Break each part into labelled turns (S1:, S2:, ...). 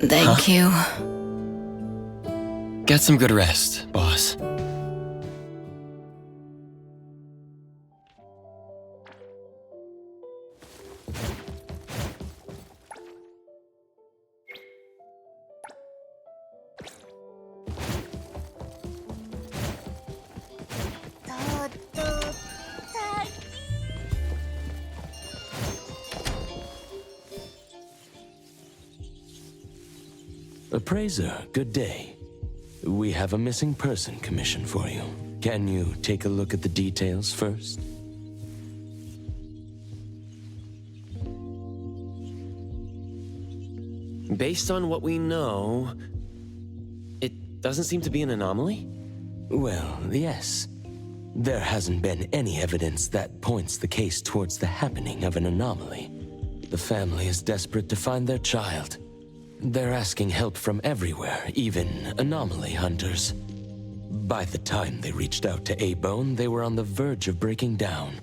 S1: Thank you.
S2: Get some good rest, boss.
S3: Appraiser, good day. We have a missing person commission for you. Can you take a look at the details first?
S2: Based on what we know, it doesn't seem to be an anomaly?
S3: Well, yes. There hasn't been any evidence that points the case towards the happening of an anomaly. The family is desperate to find their child. They're asking help from everywhere, even anomaly hunters. By the time they reached out to A-Bone, they were on the verge of breaking down.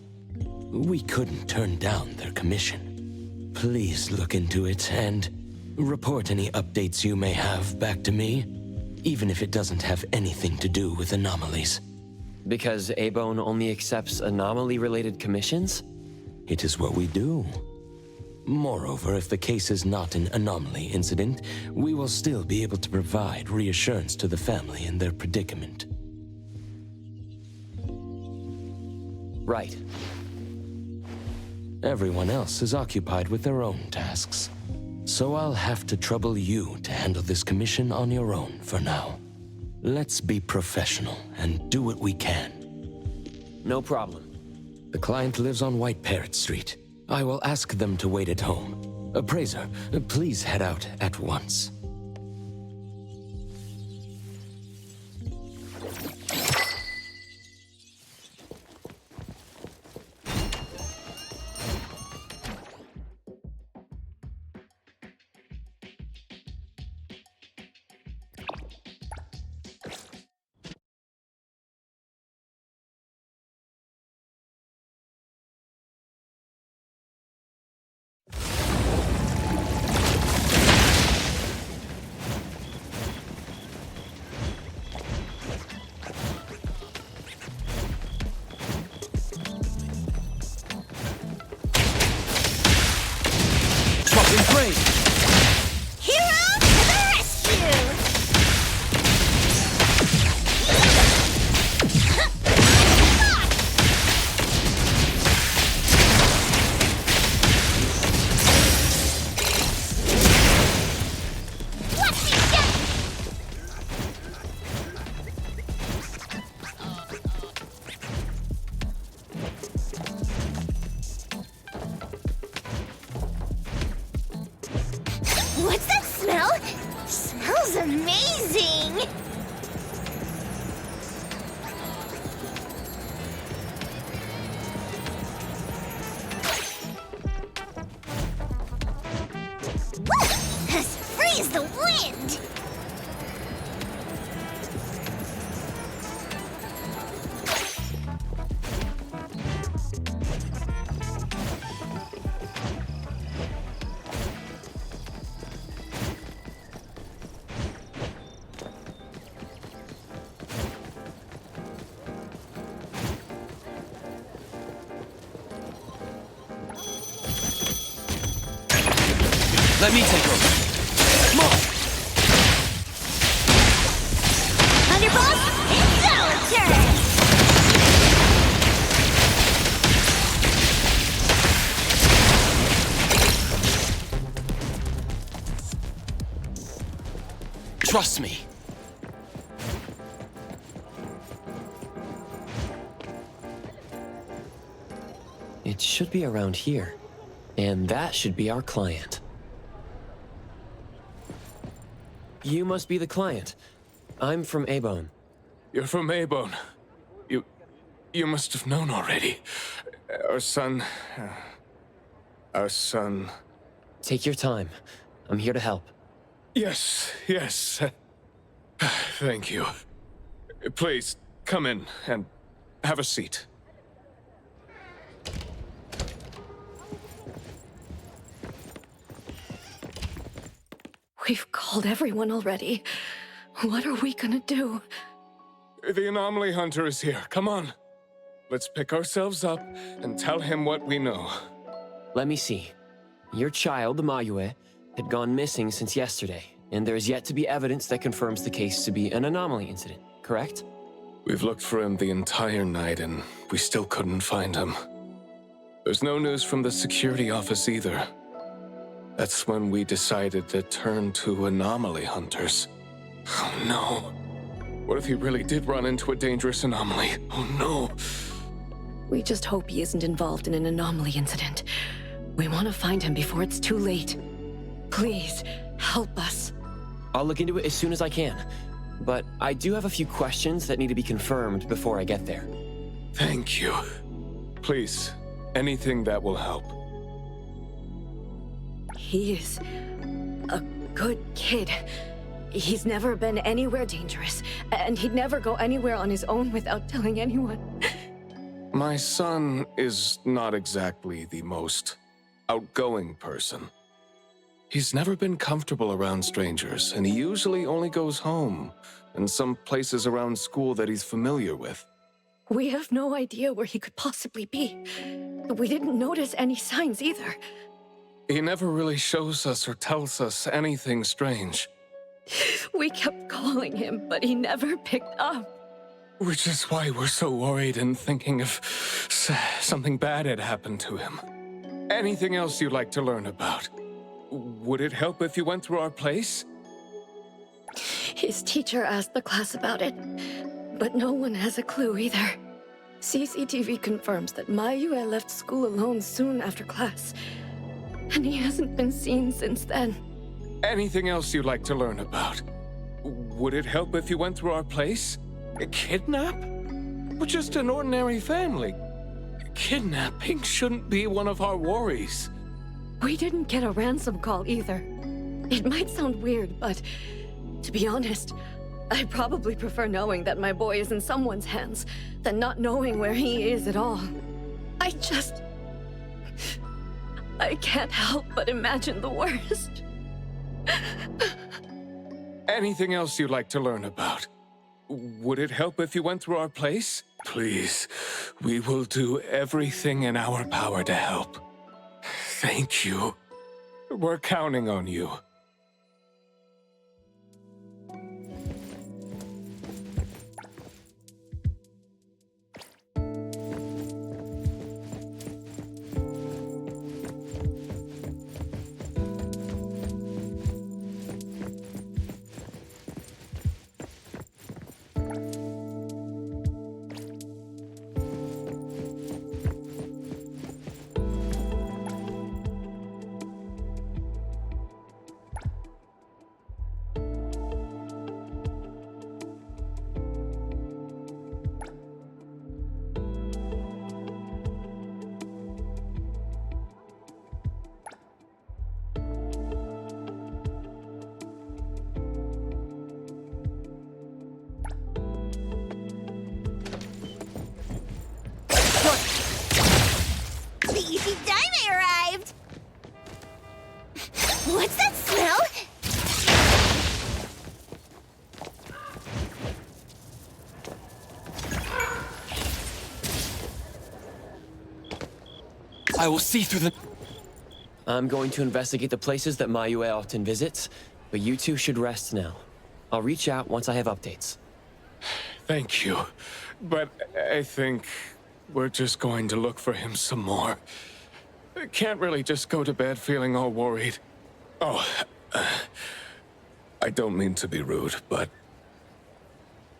S3: We couldn't turn down their commission. Please look into it and report any updates you may have back to me, even if it doesn't have anything to do with anomalies.
S2: Because A-Bone only accepts anomaly-related commissions?
S3: It is what we do. Moreover, if the case is not an anomaly incident, we will still be able to provide reassurance to the family in their predicament.
S2: Right.
S3: Everyone else is occupied with their own tasks. So I'll have to trouble you to handle this commission on your own for now. Let's be professional and do what we can.
S2: No problem.
S3: The client lives on White Parrot Street. I will ask them to wait at home. Appraiser, please head out at once.
S4: Hero to the rescue! Watch me shoot! What's that smell? Smells amazing! Woo! As free as the wind!
S2: Let me take over. Come on!
S4: Thunderbolt, it's our turn!
S2: Trust me. It should be around here. And that should be our client. You must be the client. I'm from A-Bone.
S5: You're from A-Bone. You must have known already. Our son...
S2: Take your time. I'm here to help.
S5: Yes. Thank you. Please, come in and have a seat.
S1: We've called everyone already. What are we gonna do?
S5: The anomaly hunter is here. Come on. Let's pick ourselves up and tell him what we know.
S2: Let me see. Your child, the Mayue, had gone missing since yesterday, and there's yet to be evidence that confirms the case to be an anomaly incident, correct?
S5: We've looked for him the entire night, and we still couldn't find him. There's no news from the security office either. That's when we decided to turn to anomaly hunters. Oh no. What if he really did run into a dangerous anomaly? Oh no.
S1: We just hope he isn't involved in an anomaly incident. We want to find him before it's too late. Please, help us.
S2: I'll look into it as soon as I can. But I do have a few questions that need to be confirmed before I get there.
S5: Thank you. Please, anything that will help.
S1: He is a good kid. He's never been anywhere dangerous, and he'd never go anywhere on his own without telling anyone.
S5: My son is not exactly the most outgoing person. He's never been comfortable around strangers, and he usually only goes home and some places around school that he's familiar with.
S1: We have no idea where he could possibly be. We didn't notice any signs either.
S5: He never really shows us or tells us anything strange.
S1: We kept calling him, but he never picked up.
S5: Which is why we're so worried and thinking if something bad had happened to him. Anything else you'd like to learn about? Would it help if you went through our place?
S1: His teacher asked the class about it, but no one has a clue either. CCTV confirms that Mayue left school alone soon after class, and he hasn't been seen since then.
S5: Anything else you'd like to learn about? Would it help if you went through our place? A kidnap? We're just an ordinary family. Kidnapping shouldn't be one of our worries.
S1: We didn't get a ransom call either. It might sound weird, but to be honest, I probably prefer knowing that my boy is in someone's hands than not knowing where he is at all. I can't help but imagine the worst.
S5: Anything else you'd like to learn about? Would it help if you went through our place? Please, we will do everything in our power to help. Thank you. We're counting on you.
S4: The Easy Dime arrived! What's that smell?
S3: I will see through the...
S2: I'm going to investigate the places that Mayue often visits, but you two should rest now. I'll reach out once I have updates.
S5: Thank you. But I think we're just going to look for him some more. I can't really just go to bed feeling all worried. Oh, I don't mean to be rude, but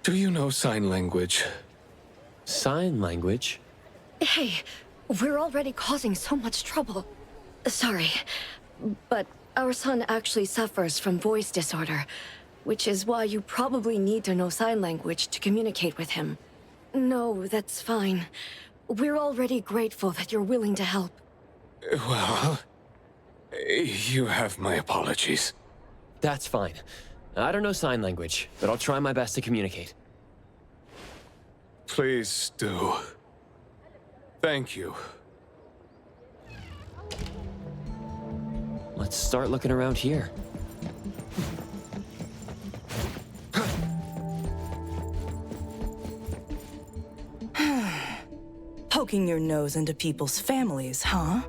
S5: do you know sign language?
S2: Sign language?
S1: Hey, we're already causing so much trouble. Sorry, but our son actually suffers from voice disorder, which is why you probably need to know sign language to communicate with him. No, that's fine. We're already grateful that you're willing to help.
S5: Well, you have my apologies.
S2: That's fine. I don't know sign language, but I'll try my best to communicate.
S5: Please do. Thank you.
S2: Let's start looking around here.
S6: poking your nose into people's families, huh?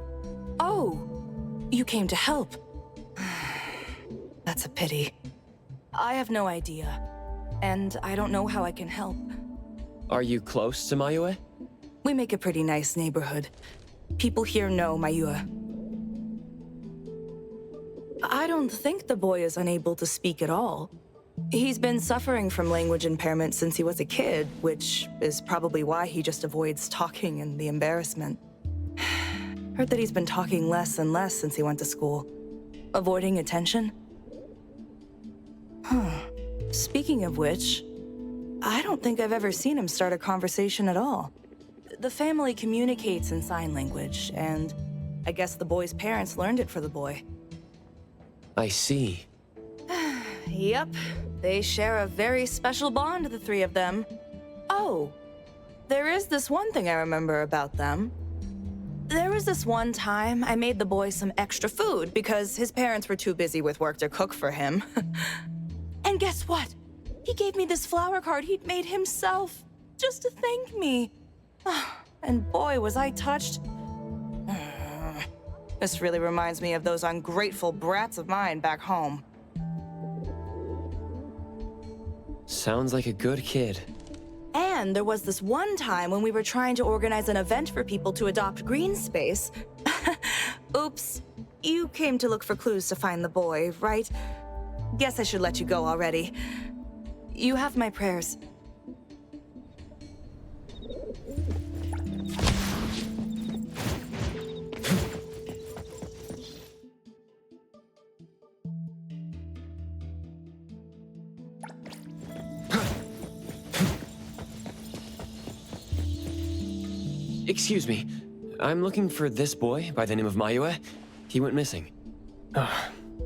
S6: Oh, you came to help. That's a pity. I have no idea, and I don't know how I can help.
S2: Are you close to Mayue?
S6: We make a pretty nice neighborhood. People here know Mayue. I don't think the boy is unable to speak at all. He's been suffering from language impairment since he was a kid, which is probably why he just avoids talking and the embarrassment. Heard that he's been talking less and less since he went to school. Avoiding attention? Speaking of which, I don't think I've ever seen him start a conversation at all. The family communicates in sign language, and I guess the boy's parents learned it for the boy.
S2: I see.
S6: Yep, they share a very special bond, the three of them. Oh, there is this one thing I remember about them. There was this one time I made the boy some extra food because his parents were too busy with work to cook for him. And guess what? He gave me this flower card he'd made himself, just to thank me. And boy, was I touched. This really reminds me of those ungrateful brats of mine back home.
S2: Sounds like a good kid.
S6: And there was this one time when we were trying to organize an event for people to adopt green space. Oops, you came to look for clues to find the boy, right? Guess I should let you go already. You have my prayers.
S2: Excuse me. I'm looking for this boy by the name of Mayue. He went missing.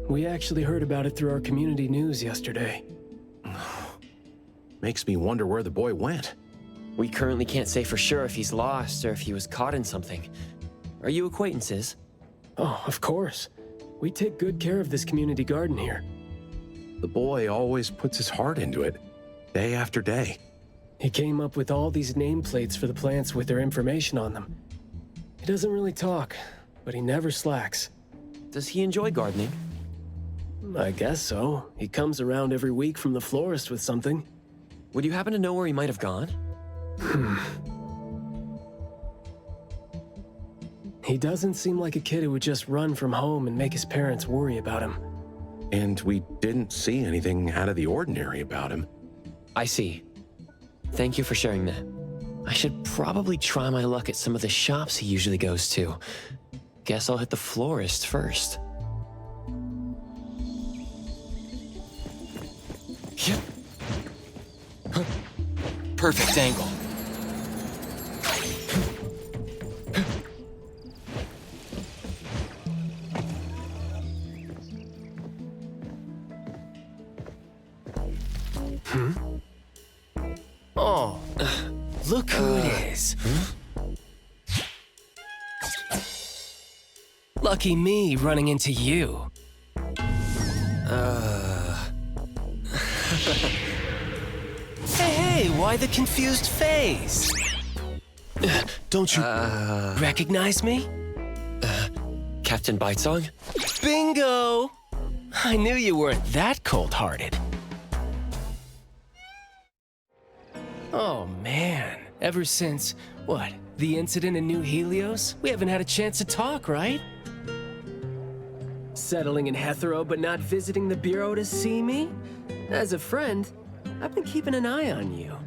S7: We actually heard about it through our community news yesterday.
S8: Makes me wonder where the boy went.
S2: We currently can't say for sure if he's lost or if he was caught in something. Are you acquaintances?
S7: Oh, of course. We take good care of this community garden here.
S8: The boy always puts his heart into it, day after day.
S7: He came up with all these nameplates for the plants with their information on them. He doesn't really talk, but he never slacks.
S2: Does he enjoy gardening?
S7: I guess so. He comes around every week from the florist with something.
S2: Would you happen to know where he might have gone?
S7: He doesn't seem like a kid who would just run from home and make his parents worry about him.
S8: And we didn't see anything out of the ordinary about him.
S2: I see. Thank you for sharing that. I should probably try my luck at some of the shops he usually goes to. Guess I'll hit the florist first.
S3: Perfect angle.
S9: Oh, look who it is. Lucky me running into you. Hey, why the confused face? Don't you recognize me?
S2: Captain Bitesong?
S9: Bingo! I knew you weren't that cold-hearted. Oh, man. Ever since, what, the incident in New Helios? We haven't had a chance to talk, right? Settling in Hetero but not visiting the Bureau to see me? As a friend, I've been keeping an eye on you.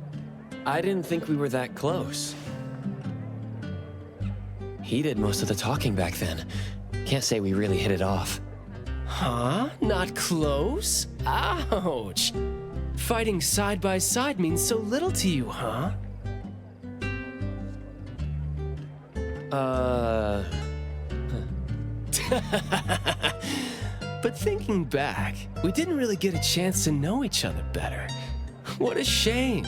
S2: I didn't think we were that close. He did most of the talking back then. Can't say we really hit it off.
S9: Huh? Not close? Ouch! Fighting side by side means so little to you, huh? But thinking back, we didn't really get a chance to know each other better. What a shame.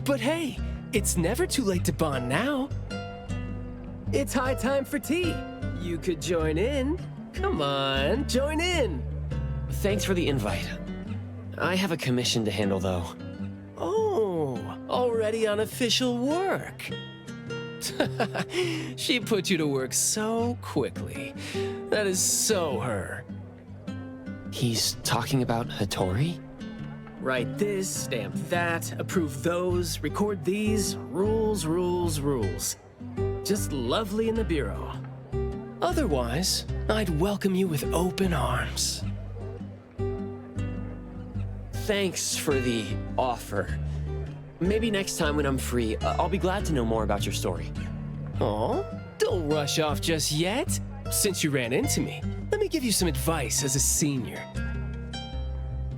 S9: But hey, it's never too late to bond now. It's high time for tea. You could join in. Come on, join in.
S2: Thanks for the invite. I have a commission to handle, though.
S9: Oh, already on official work. She put you to work so quickly. That is so her.
S2: He's talking about Hattori?
S9: Write this, stamp that, approve those, record these. Rules, rules, rules. Just lovely in the bureau. Otherwise, I'd welcome you with open arms.
S2: Thanks for the offer. Maybe next time when I'm free, I'll be glad to know more about your story.
S9: Aw, don't rush off just yet. Since you ran into me, let me give you some advice as a senior.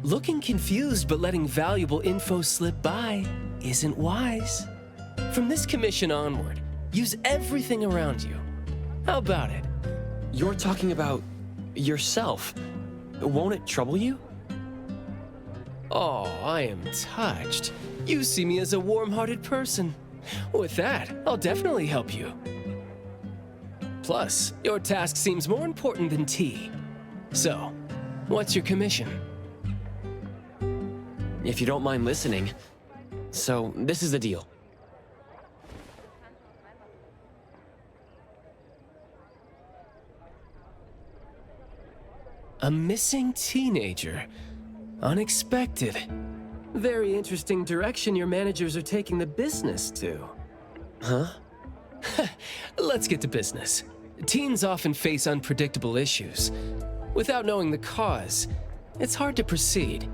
S9: Looking confused but letting valuable info slip by isn't wise. From this commission onward, use everything around you. How about it?
S2: You're talking about yourself. Won't it trouble you?
S9: Oh, I am touched. You see me as a warm-hearted person. With that, I'll definitely help you. Plus, your task seems more important than tea. So, what's your commission?
S2: If you don't mind listening. So, this is the deal.
S9: A missing teenager. Unexpected. Very interesting direction your managers are taking the business to.
S2: Huh?
S9: Let's get to business. Teens often face unpredictable issues. Without knowing the cause, it's hard to proceed.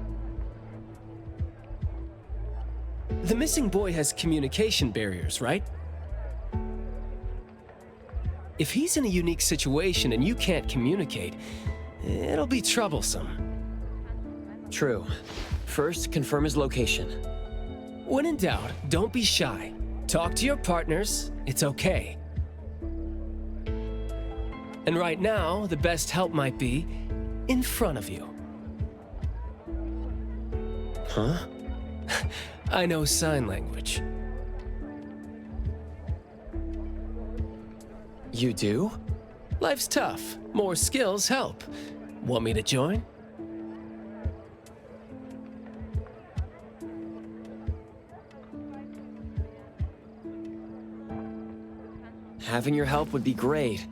S9: The missing boy has communication barriers, right? If he's in a unique situation and you can't communicate, it'll be troublesome.
S2: True. First, confirm his location.
S9: When in doubt, don't be shy. Talk to your partners, it's okay. And right now, the best help might be in front of you.
S2: Huh?
S9: I know sign language.
S2: You do?
S9: Life's tough. More skills help. Want me to join?
S2: Having your help would be great.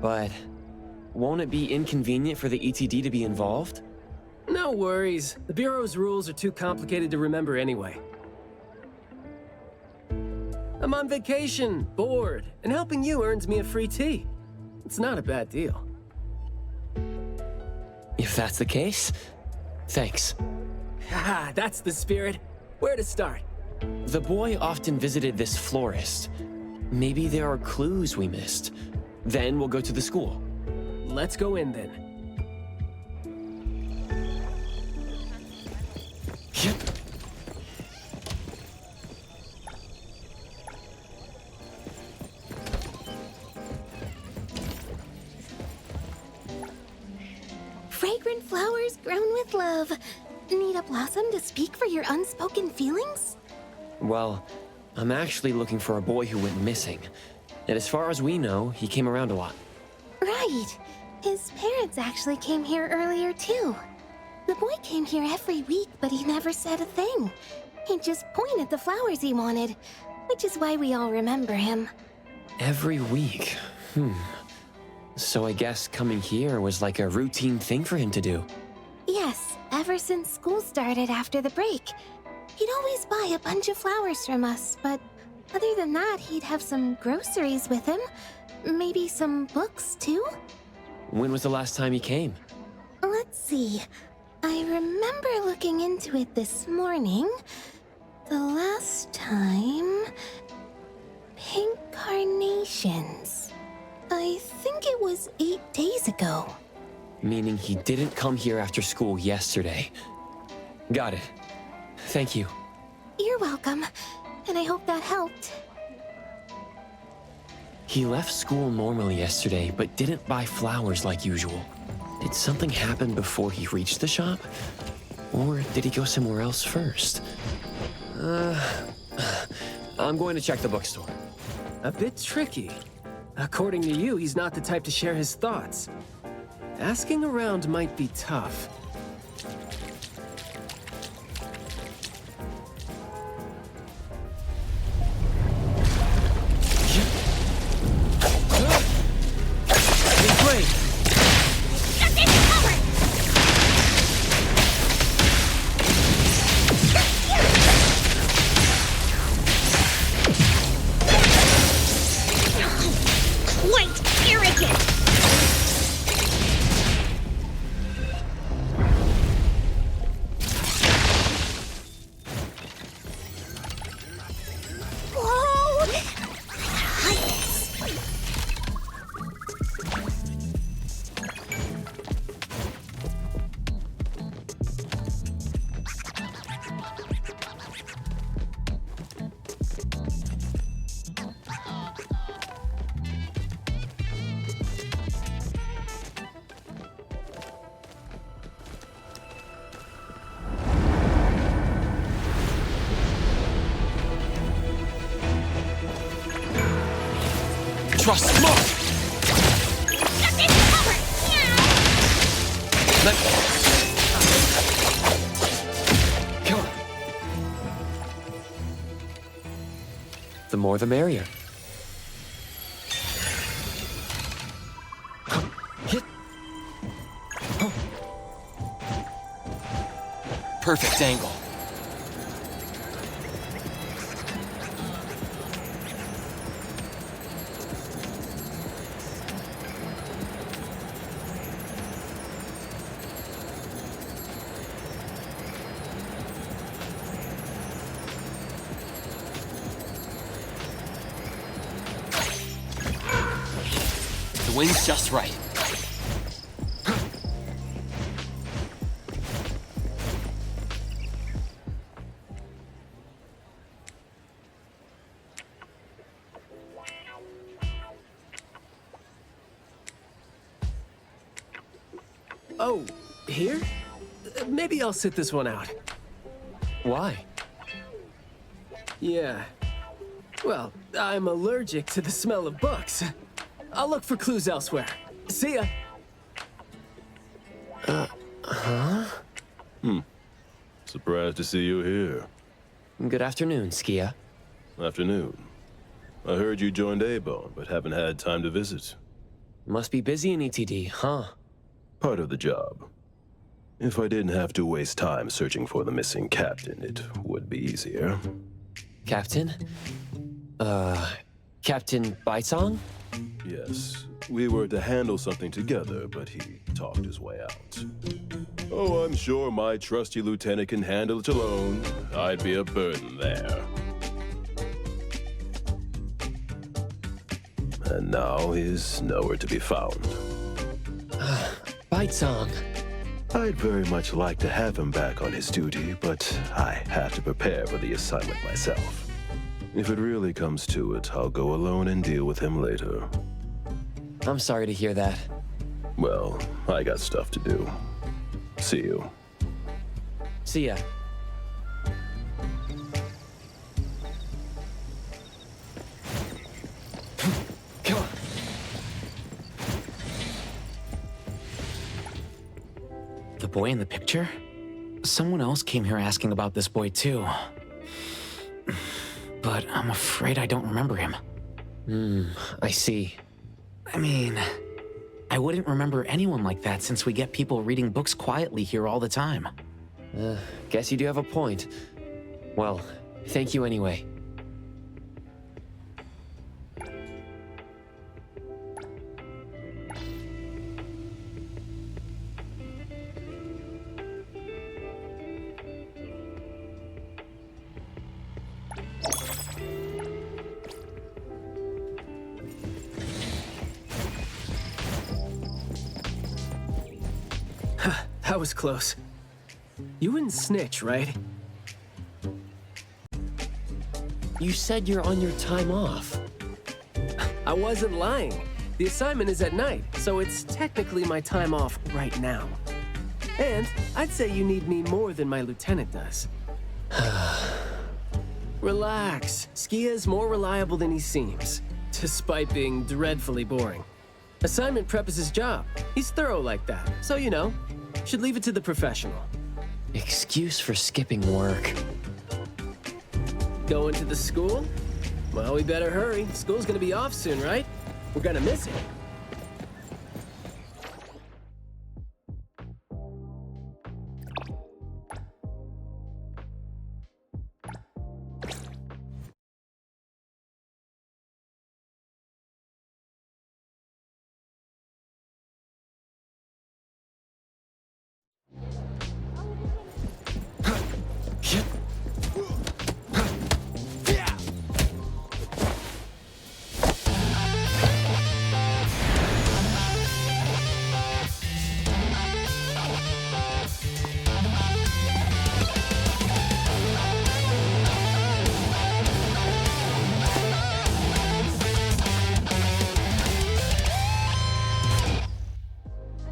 S2: But won't it be inconvenient for the ETD to be involved?
S9: No worries. The Bureau's rules are too complicated to remember anyway. I'm on vacation, bored, and helping you earns me a free tea. It's not a bad deal.
S2: If that's the case, thanks.
S9: Haha, that's the spirit. Where to start?
S2: The boy often visited this florist. Maybe there are clues we missed. Then we'll go to the school.
S9: Let's go in then.
S2: Yep.
S4: Fragrant flowers grown with love. Need a blossom to speak for your unspoken feelings?
S2: Well, I'm actually looking for a boy who went missing. And as far as we know, he came around a lot.
S4: Right. His parents actually came here earlier, too. The boy came here every week, but he never said a thing. He just pointed the flowers he wanted, which is why we all remember him.
S2: Every week? So I guess coming here was like a routine thing for him to do.
S4: Yes, ever since school started after the break. He'd always buy a bunch of flowers from us, but other than that, he'd have some groceries with him. Maybe some books, too?
S2: When was the last time he came?
S4: Let's see. I remember looking into it this morning. The last time... Pink carnations. I think it was 8 days ago.
S2: Meaning he didn't come here after school yesterday. Got it. Thank you.
S4: You're welcome, and I hope that helped.
S2: He left school normally yesterday, but didn't buy flowers like usual. Did something happen before he reached the shop? Or did he go somewhere else first? I'm going to check the bookstore.
S9: A bit tricky. According to you, he's not the type to share his thoughts. Asking around might be tough.
S3: trust me.
S2: Come on. The more the merrier.
S3: Perfect angle. The wind's just right.
S7: Oh, here? Maybe I'll sit this one out.
S2: Why?
S7: Yeah. Well, I'm allergic to the smell of books. I'll look for clues elsewhere. See ya.
S10: Surprised to see you here.
S2: Good afternoon, Skia.
S10: Afternoon. I heard you joined A-Bone, but haven't had time to visit.
S2: Must be busy in ETD, huh?
S10: Part of the job. If I didn't have to waste time searching for the missing captain, it would be easier.
S2: Captain? Captain Baisong?
S10: Yes, we were to handle something together, but he talked his way out. Oh, I'm sure my trusty lieutenant can handle it alone. I'd be a burden there. And now he's nowhere to be found.
S2: Baisong.
S10: I'd very much like to have him back on his duty, but I have to prepare for the assignment myself. If it really comes to it, I'll go alone and deal with him later.
S2: I'm sorry to hear that.
S10: Well, I got stuff to do. See you.
S2: See ya. Come on.
S11: The boy in the picture? Someone else came here asking about this boy too. But I'm afraid I don't remember him.
S2: I see.
S11: I mean, I wouldn't remember anyone like that since we get people reading books quietly here all the time.
S2: Guess you do have a point. Well, thank you anyway.
S7: That was close. You wouldn't snitch, right?
S2: You said you're on your time off.
S7: I wasn't lying. The assignment is at night, so it's technically my time off right now. And I'd say you need me more than my lieutenant does. Relax. Skia's more reliable than he seems, despite being dreadfully boring. Assignment prep is his job. He's thorough like that, so you know. Should leave it to the professional.
S2: Excuse for skipping work.
S7: Going to the school? Well, we better hurry. School's gonna be off soon, right? We're gonna miss it.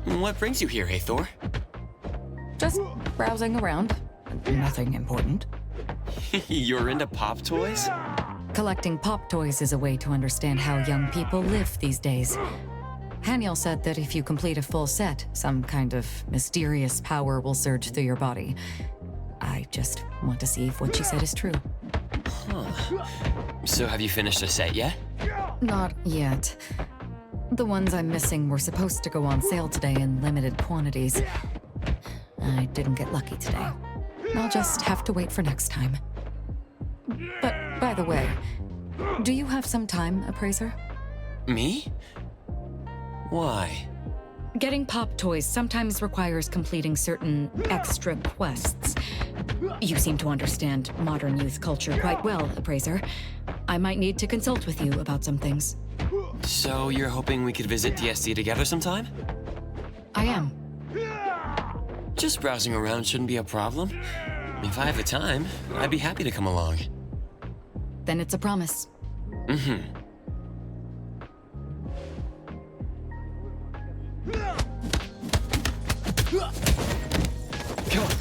S3: What brings you here, Hathor?
S12: Just browsing around. Nothing important.
S3: You're into pop toys?
S13: Collecting pop toys is a way to understand how young people live these days. Haniel said that if you complete a full set, some kind of mysterious power will surge through your body. I just want to see if what she said is true.
S2: Huh. So have you finished a set yet?
S13: Not yet. The ones I'm missing were supposed to go on sale today in limited quantities. I didn't get lucky today. I'll just have to wait for next time. But, by the way, do you have some time, Appraiser?
S2: Me? Why?
S13: Getting pop toys sometimes requires completing certain extra quests. You seem to understand modern youth culture quite well, Appraiser. I might need to consult with you about some things.
S2: So you're hoping we could visit DSD together sometime?
S13: I am.
S2: Just browsing around shouldn't be a problem. If I have the time, I'd be happy to come along.
S13: Then it's a promise.
S2: Mm-hmm. Come on.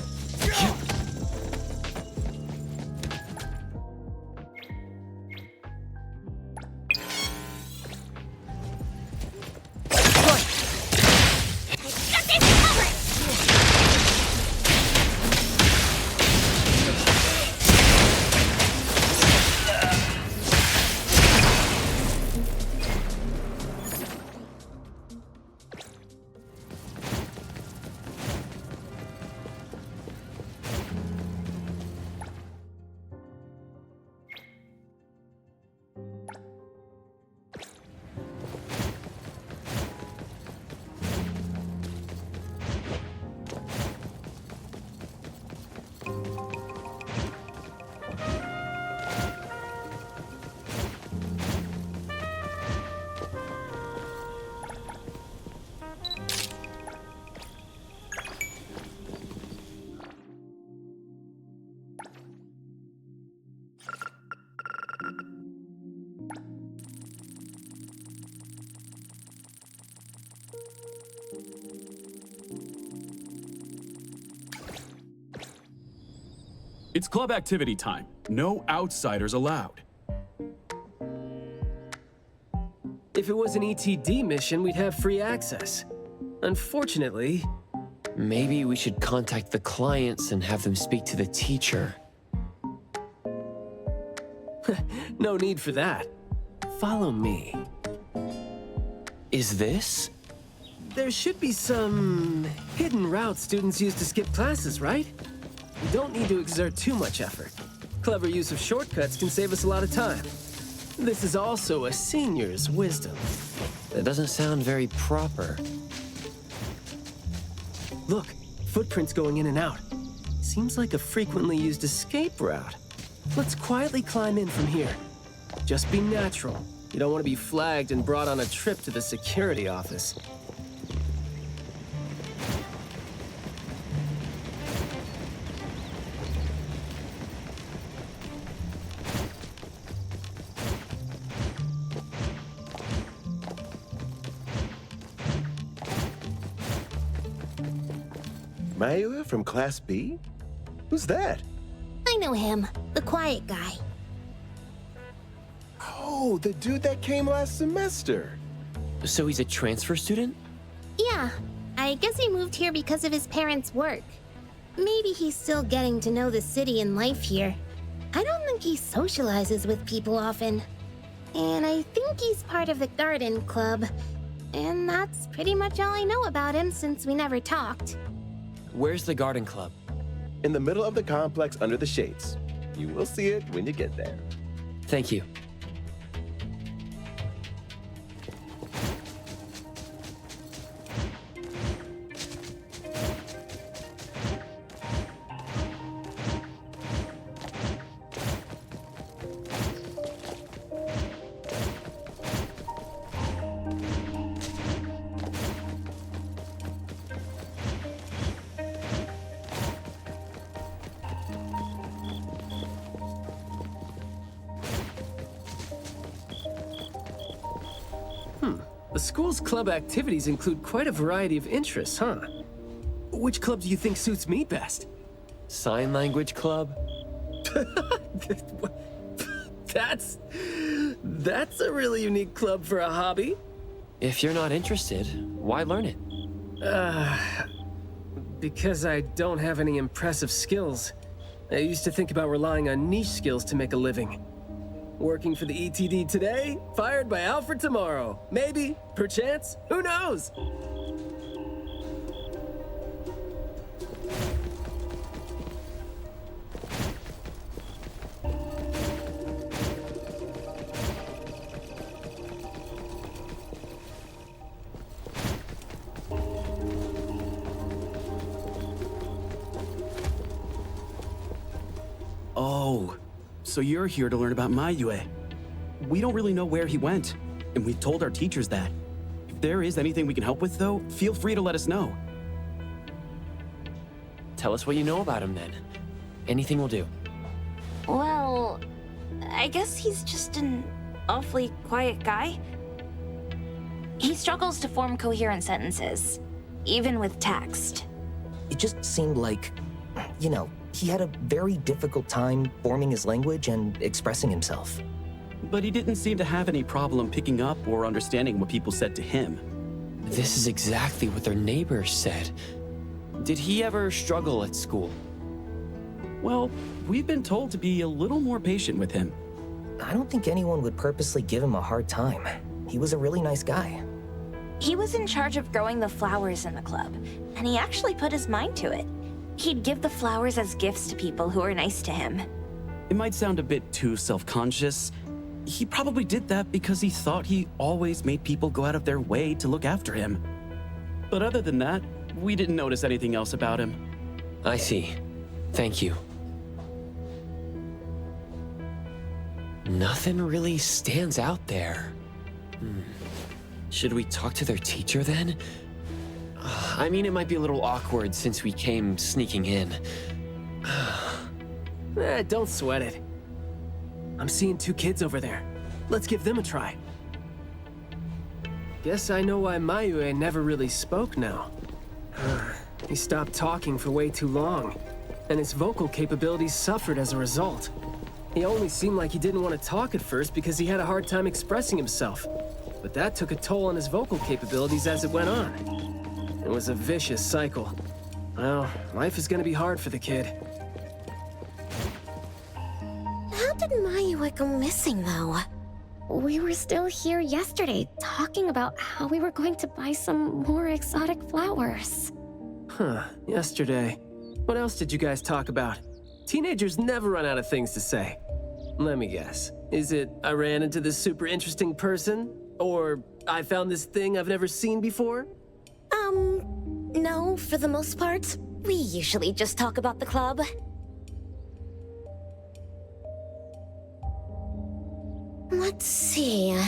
S14: It's club activity time. No outsiders allowed.
S7: If it was an ETD mission, we'd have free access. Unfortunately...
S2: Maybe we should contact the clients and have them speak to the teacher.
S7: No need for that. Follow me.
S2: Is this?
S7: There should be some hidden routes students use to skip classes, right? We don't need to exert too much effort. Clever use of shortcuts can save us a lot of time. This is also a senior's wisdom.
S2: That doesn't sound very proper.
S7: Look, footprints going in and out. Seems like a frequently used escape route. Let's quietly climb in from here. Just be natural. You don't want to be flagged and brought on a trip to the security office.
S15: Mayua from Class B? Who's that?
S4: I know him, the quiet guy.
S15: Oh, the dude that came last semester.
S2: So he's a transfer student?
S4: Yeah, I guess he moved here because of his parents' work. Maybe he's still getting to know the city and life here. I don't think he socializes with people often. And I think he's part of the garden club. And that's pretty much all I know about him since we never talked.
S2: Where's the garden club?
S15: In the middle of the complex under the shades. You will see it when you get there.
S2: Thank you.
S7: The school's club activities include quite a variety of interests, huh? Which club do you think suits me best?
S2: Sign language club?
S7: That's a really unique club for a hobby.
S2: If you're not interested, why learn it?
S7: Because I don't have any impressive skills. I used to think about relying on niche skills to make a living. Working for the ETD today, fired by Alfred tomorrow. Maybe, perchance, who knows?
S16: Oh, so you're here to learn about Mayue. We don't really know where he went, and we've told our teachers that. If there is anything we can help with, though, feel free to let us know.
S2: Tell us what you know about him, then. Anything will do.
S17: Well, I guess he's just an awfully quiet guy. He struggles to form coherent sentences, even with text.
S18: It just seemed like, he had a very difficult time forming his language and expressing himself.
S16: But he didn't seem to have any problem picking up or understanding what people said to him.
S2: This is exactly what their neighbors said. Did he ever struggle at school?
S16: Well, we've been told to be a little more patient with him.
S18: I don't think anyone would purposely give him a hard time. He was a really nice guy.
S17: He was in charge of growing the flowers in the club, and he actually put his mind to it. He'd give the flowers as gifts to people who were nice to him.
S16: It might sound a bit too self-conscious. He probably did that because he thought he always made people go out of their way to look after him. But other than that, we didn't notice anything else about him.
S2: I see. Thank you. Nothing really stands out there. Should we talk to their teacher then? I mean, it might be a little awkward since we came sneaking in.
S7: Don't sweat it. I'm seeing 2 kids over there. Let's give them a try. Guess I know why Mayue never really spoke now. He stopped talking for way too long, and his vocal capabilities suffered as a result. He only seemed like he didn't want to talk at first because he had a hard time expressing himself. But that took a toll on his vocal capabilities as it went on. It was a vicious cycle. Well, life is gonna be hard for the kid.
S4: How did Mayue go missing, though? We were still here yesterday, talking about how we were going to buy some more exotic flowers.
S7: Yesterday. What else did you guys talk about? Teenagers never run out of things to say. Let me guess. Is it, I ran into this super interesting person? Or, I found this thing I've never seen before?
S4: No, for the most part. We usually just talk about the club. Let's see.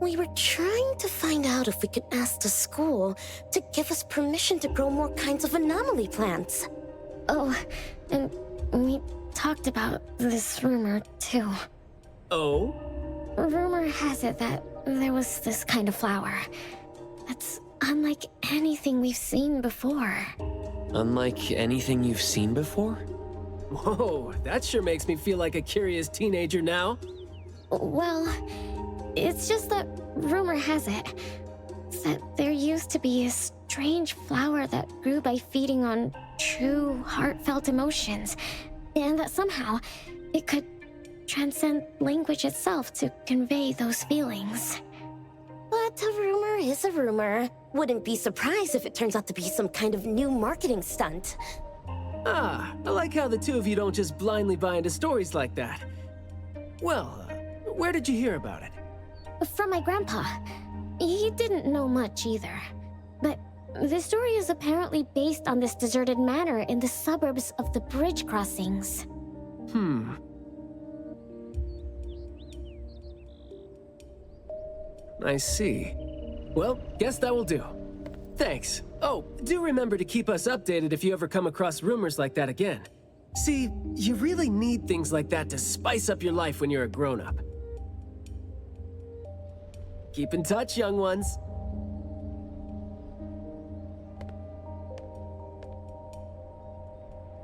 S4: We were trying to find out if we could ask the school to give us permission to grow more kinds of anomaly plants. Oh, and we talked about this rumor, too.
S7: Oh?
S4: Rumor has it that there was this kind of flower that's unlike anything we've seen before.
S2: Unlike anything you've seen before?
S7: Whoa, that sure makes me feel like a curious teenager now.
S4: Well, it's just that rumor has it that there used to be a strange flower that grew by feeding on true, heartfelt emotions, and that somehow it could transcend language itself to convey those feelings. But a rumor is a rumor. Wouldn't be surprised if it turns out to be some kind of new marketing stunt.
S7: I like how the 2 of you don't just blindly buy into stories like that. Well, where did you hear about it?
S4: From my grandpa. He didn't know much either. But the story is apparently based on this deserted manor in the suburbs of the bridge crossings.
S7: I see. Well, guess that will do. Thanks. Oh, do remember to keep us updated if you ever come across rumors like that again. See, you really need things like that to spice up your life when you're a grown-up. Keep in touch, young ones.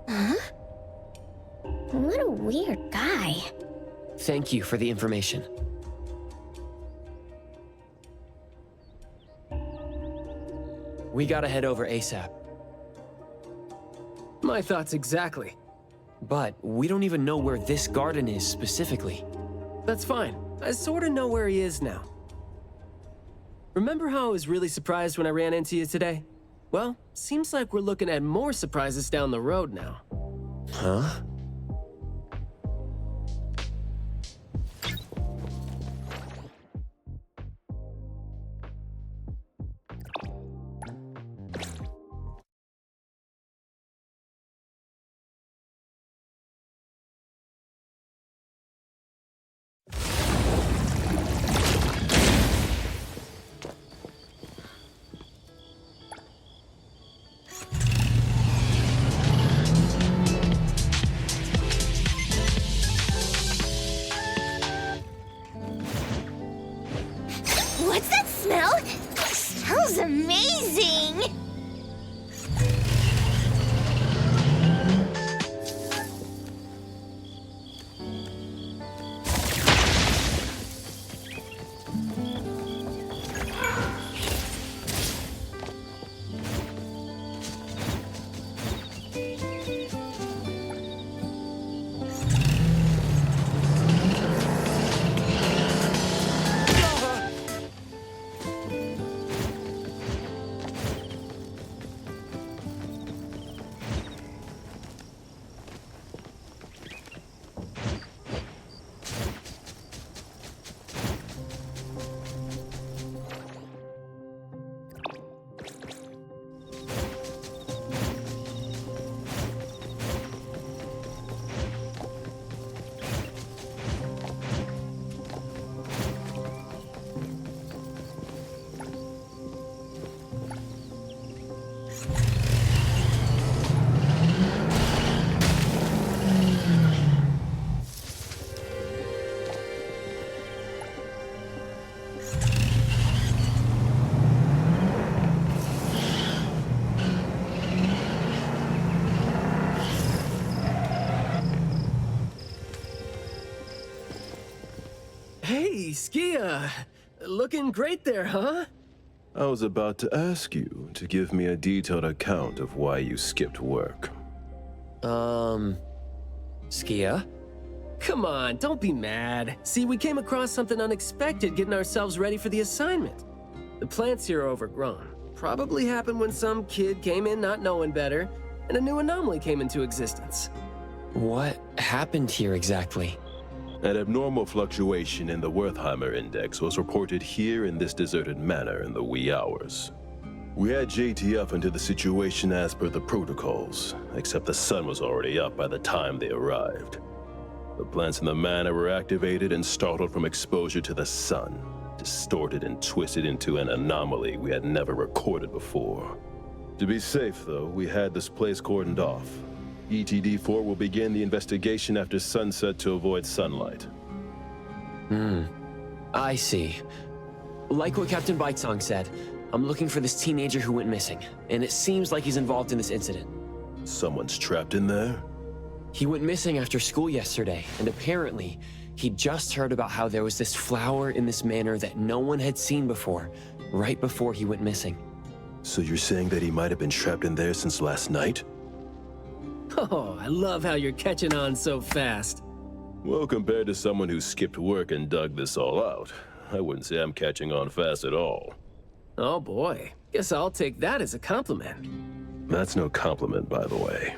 S4: Huh? What a weird guy.
S2: Thank you for the information. We gotta head over ASAP.
S7: My thoughts exactly.
S2: But we don't even know where this garden is specifically.
S7: That's fine. I sorta know where he is now. Remember how I was really surprised when I ran into you today? Well, seems like we're looking at more surprises down the road now.
S2: Huh?
S4: What's that smell? It smells amazing!
S7: Hey, Skia! Looking great there, huh?
S10: I was about to ask you to give me a detailed account of why you skipped work.
S2: Skia?
S7: Come on, don't be mad. See, we came across something unexpected getting ourselves ready for the assignment. The plants here are overgrown. Probably happened when some kid came in not knowing better, and a new anomaly came into existence.
S2: What happened here exactly?
S10: An abnormal fluctuation in the Wertheimer index was reported here in this deserted manor in the wee hours. We had JTF into the situation as per the protocols, except the sun was already up by the time they arrived. The plants in the manor were activated and startled from exposure to the sun, distorted and twisted into an anomaly we had never recorded before. To be safe, though, we had this place cordoned off. ETD-4 will begin the investigation after sunset to avoid sunlight.
S2: I see. Like what Captain Bitesong said, I'm looking for this teenager who went missing, and it seems like he's involved in this incident.
S10: Someone's trapped in there?
S2: He went missing after school yesterday, and apparently, he just heard about how there was this flower in this manor that no one had seen before, right before he went missing.
S10: So you're saying that he might have been trapped in there since last night?
S7: Oh, I love how you're catching on so fast.
S10: Well, compared to someone who skipped work and dug this all out, I wouldn't say I'm catching on fast at all.
S7: Oh boy, guess I'll take that as a compliment.
S10: That's no compliment, by the way.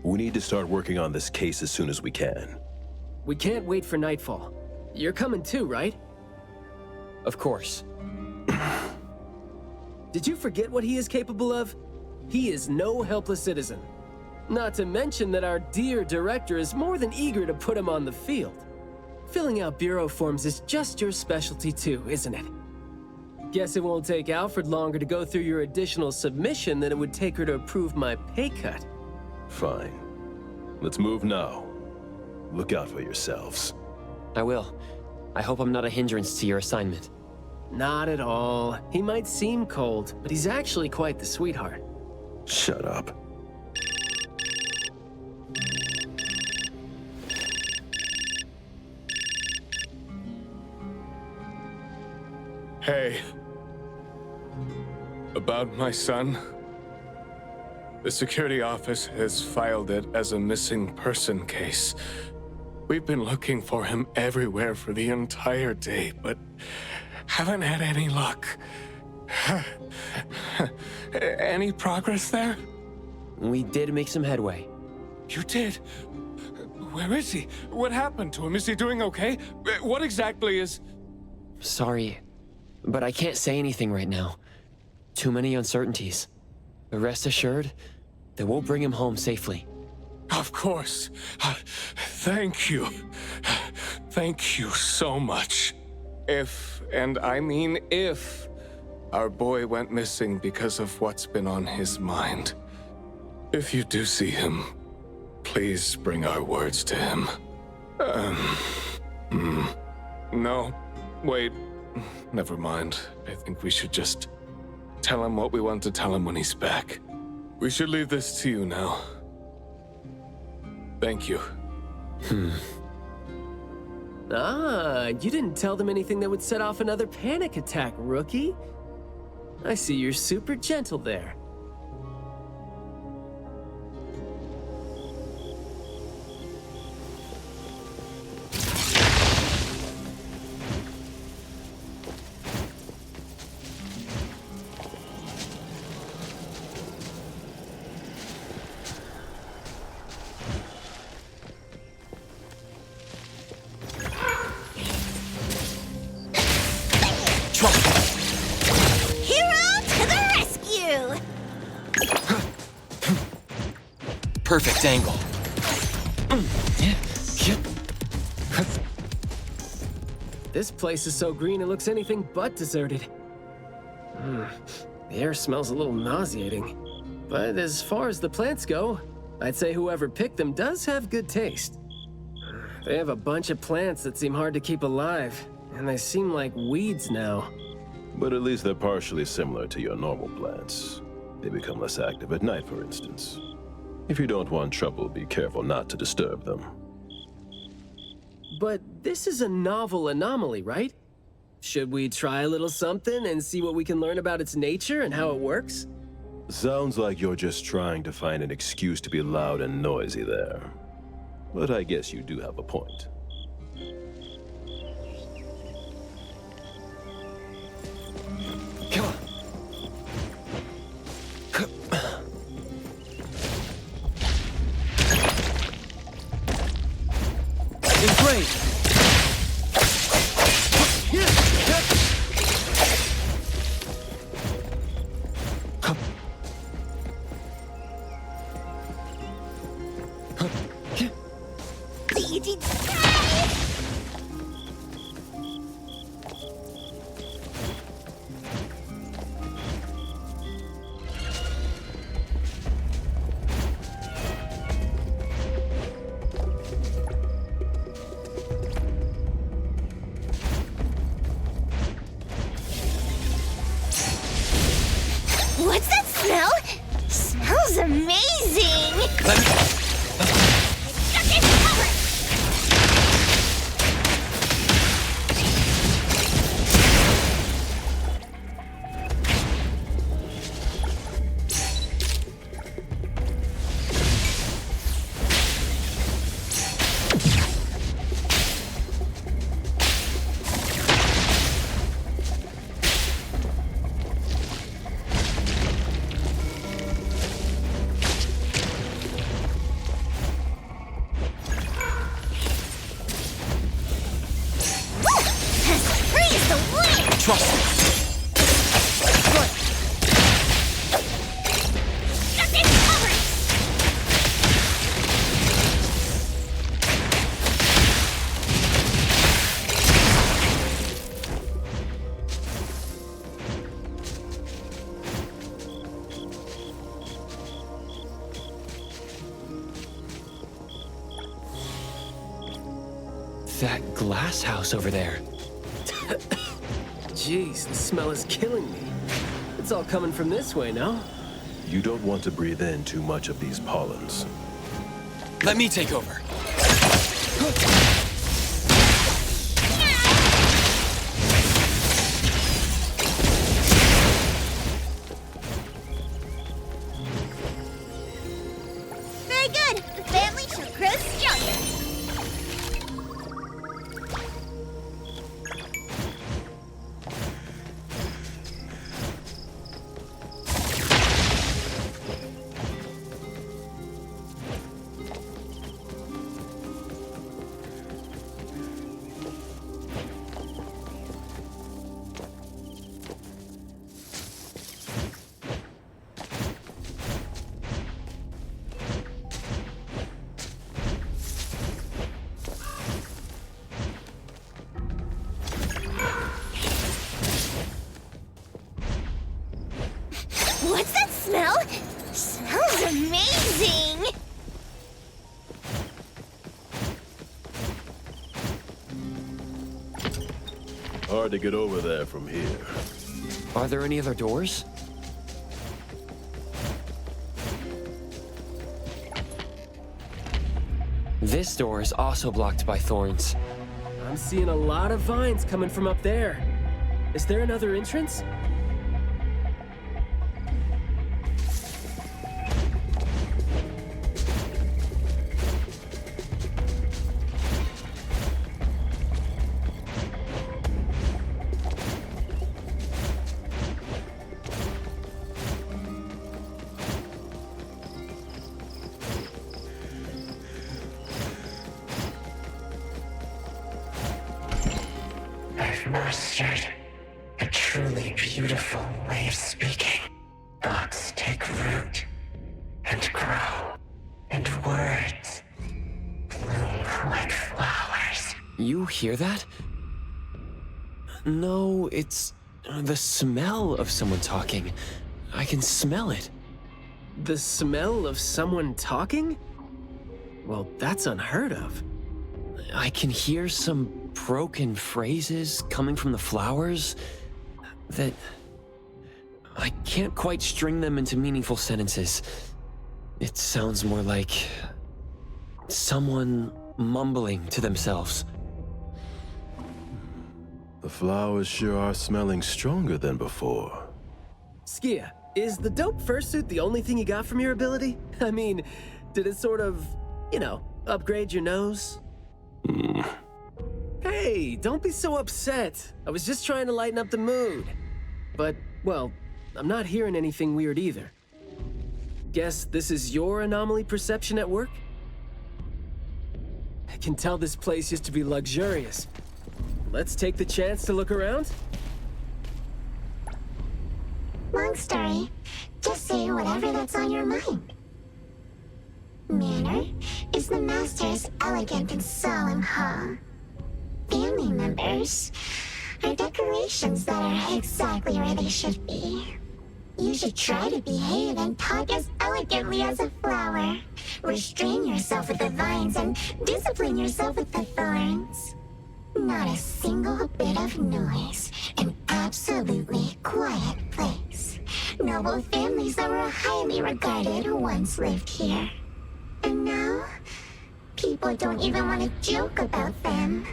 S10: We need to start working on this case as soon as we can.
S7: We can't wait for nightfall. You're coming too, right?
S2: Of course.
S7: Did you forget what he is capable of? He is no helpless citizen. Not to mention that our dear director is more than eager to put him on the field. Filling out bureau forms is just your specialty too, isn't it? Guess it won't take Alfred longer to go through your additional submission than it would take her to approve my pay cut.
S10: Fine. Let's move now. Look out for yourselves.
S2: I will. I hope I'm not a hindrance to your assignment.
S7: Not at all. He might seem cold, but he's actually quite the sweetheart.
S10: Shut up.
S5: Hey. About my son. The security office has filed it as a missing person case. We've been looking for him everywhere for the entire day, but haven't had any luck. Any progress there?
S2: We did make some headway.
S5: You did? Where is he? What happened to him? Is he doing okay? What exactly is...
S2: Sorry, but I can't say anything right now. Too many uncertainties. But rest assured that we'll bring him home safely.
S5: Of course. Thank you. Thank you so much. If, and I mean if, our boy went missing because of what's been on his mind. If you do see him, please bring our words to him. No, wait. Never mind. I think we should just tell him what we want to tell him when he's back. We should leave this to you now. Thank you.
S7: Ah, you didn't tell them anything that would set off another panic attack, rookie. I see you're super gentle there.
S3: Perfect angle.
S7: This place is so green it looks anything but deserted. The air smells a little nauseating. But as far as the plants go, I'd say whoever picked them does have good taste. They have a bunch of plants that seem hard to keep alive, and they seem like weeds now.
S10: But at least they're partially similar to your normal plants. They become less active at night, for instance. If you don't want trouble, be careful not to disturb them.
S7: But this is a novel anomaly, right? Should we try a little something and see what we can learn about its nature and how it works?
S10: Sounds like you're just trying to find an excuse to be loud and noisy there. But I guess you do have a point.
S2: Come on.
S7: Great!
S4: What's that smell? Smells amazing!
S2: That glass house over there.
S7: Jeez, the smell is killing me. It's all coming from this way, no?
S10: You don't want to breathe in too much of these pollens.
S3: Let me take over.
S4: grows stronger. What's that smell? Smells amazing!
S10: Hard to get over there from here.
S2: Are there any other doors? This door is also blocked by thorns.
S7: I'm seeing a lot of vines coming from up there. Is there another entrance?
S19: I've mastered a truly beautiful way of speaking. Thoughts take root and grow, and words bloom like flowers.
S2: You hear that? No, it's the smell of someone talking. I can smell it.
S7: The smell of someone talking? Well, that's unheard of.
S2: I can hear some broken phrases coming from the flowers that I can't quite string them into meaningful sentences. It sounds more like someone mumbling to themselves.
S10: The flowers sure are smelling stronger than before.
S7: Skia, is the dope fursuit the only thing you got from your ability? I mean, did it sort of, upgrade your nose? Hey, don't be so upset. I was just trying to lighten up the mood. But, well, I'm not hearing anything weird either. Guess this is your anomaly perception at work? I can tell this place used to be luxurious. Let's take the chance to look around?
S4: Long story. Just say whatever that's on your mind. Manner is the master's elegant and solemn hall. Family members are decorations that are exactly where they should be. You should try to behave and talk as elegantly as a flower. Restrain yourself with the vines and discipline yourself with the thorns. Not a single bit of noise. An absolutely quiet place. Noble families that were highly regarded once lived here. And now, people don't even want to joke about them.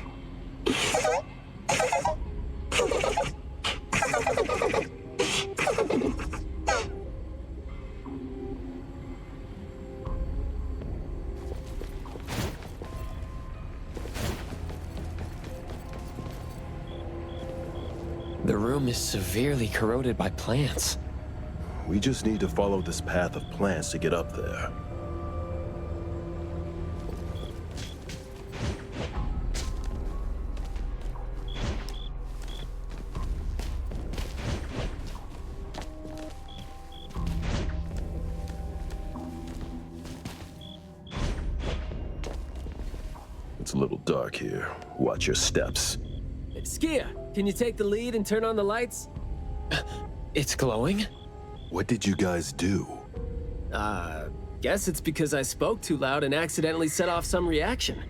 S2: The room is severely corroded by plants.
S10: We just need to follow this path of plants to get up there. It's a little dark here. Watch your steps.
S7: Skia, can you take the lead and turn on the lights?
S2: It's glowing?
S10: What did you guys do?
S7: Guess it's because I spoke too loud and accidentally set off some reaction.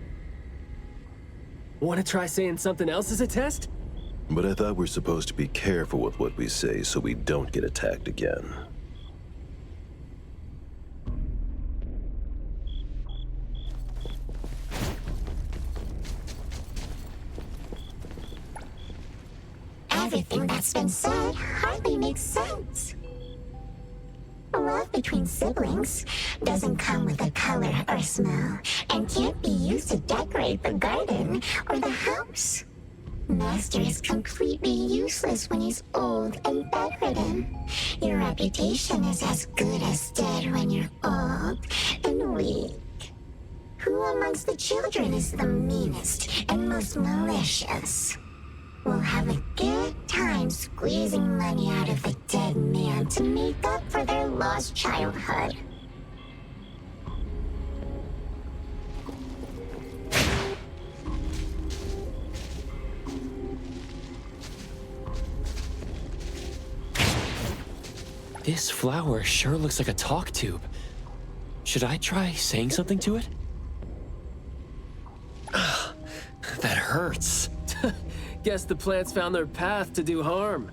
S7: Want to try saying something else as a test?
S10: But I thought we're supposed to be careful with what we say so we don't get attacked again.
S4: Everything that's been said hardly makes sense. Rough
S20: between siblings, doesn't come with a color or smell, and can't be used to decorate the garden or the house. Master is completely useless when he's old and bedridden. Your reputation is as good as dead when you're old and weak. Who amongst the children is the meanest and most malicious? We'll have a good time squeezing money out of the dead man to make up for their lost childhood.
S2: This flower sure looks like a talk tube. Should I try saying something to it? That hurts.
S7: Guess the plants found their path to do harm.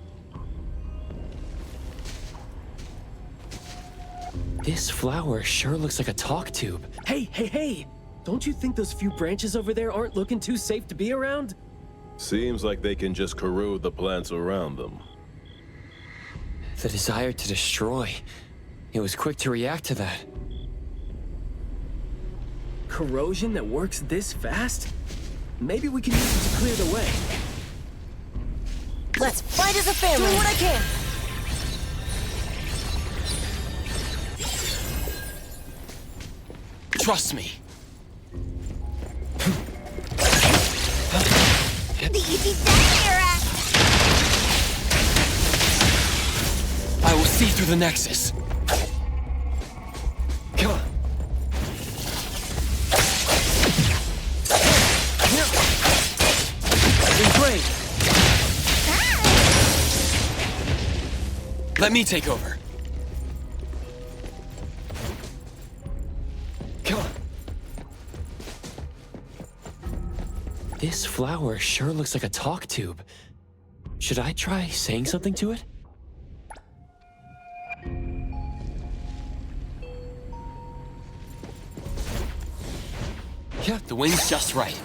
S2: This flower sure looks like a talk tube.
S7: Hey! Don't you think those few branches over there aren't looking too safe to be around?
S10: Seems like they can just corrode the plants around them.
S2: The desire to destroy. It was quick to react to that.
S7: Corrosion that works this fast? Maybe we can use it to clear the way.
S21: Let's fight as a family! Do what I can!
S2: Trust me. I will see through the Nexus. Come on. Great. Let me take over. Come on. This flower sure looks like a talk tube. Should I try saying something to it? Yeah, the wind's just right.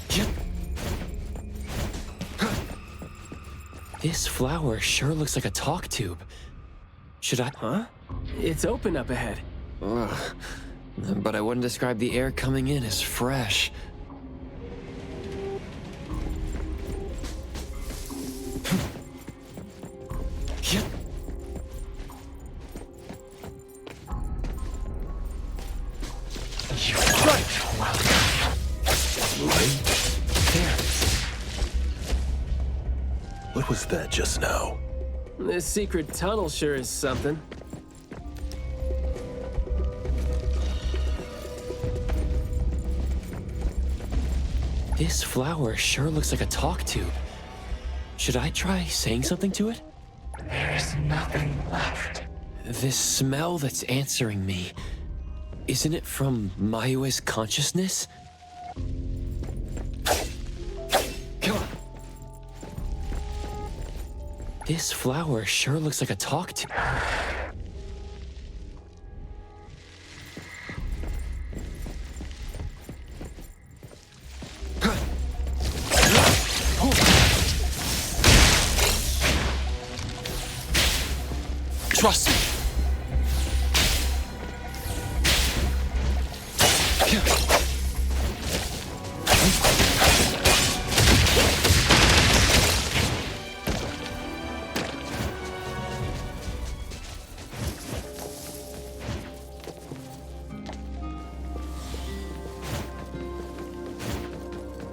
S2: Yeah. This flower sure looks like a talk tube. Should I...
S7: Huh? It's open up ahead.
S2: Ugh. But I wouldn't describe the air coming in as fresh.
S10: What was that just now?
S7: This secret tunnel sure is something.
S2: This flower sure looks like a talk tube. Should I try saying something to it?
S19: There is nothing left.
S2: This smell that's answering me, isn't it from Mayue's consciousness? Come on. This flower sure looks like a talk tube. Trust me.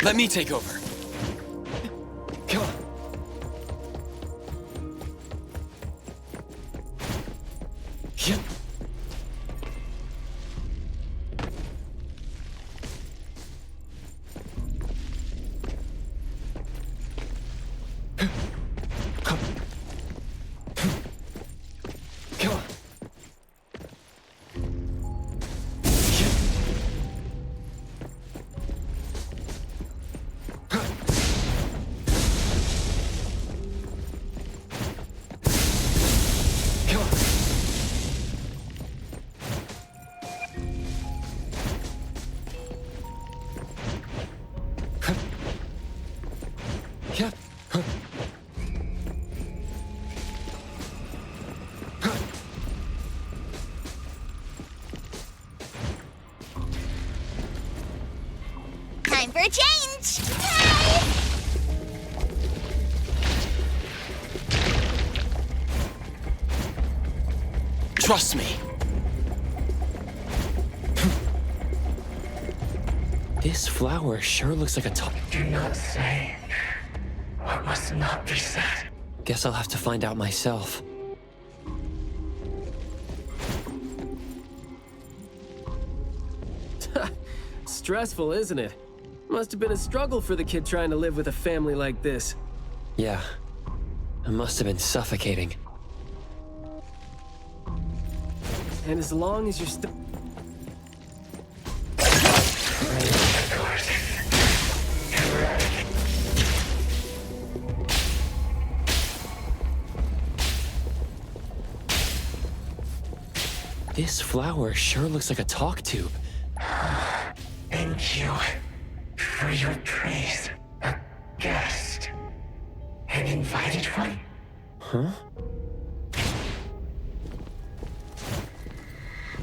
S2: Let me take over. Come on. Yep. Come on.
S20: a change!
S2: Trust me. This flower sure looks like a top.
S19: Do not say what must not be said.
S2: Guess I'll have to find out myself.
S7: Stressful, isn't it? Must have been a struggle for the kid trying to live with a family like this.
S2: Yeah. It must have been suffocating.
S7: And as long as you're still...
S2: This flower sure looks like a talk tube.
S19: Thank you for your praise. A guest. An invited one?
S2: Huh?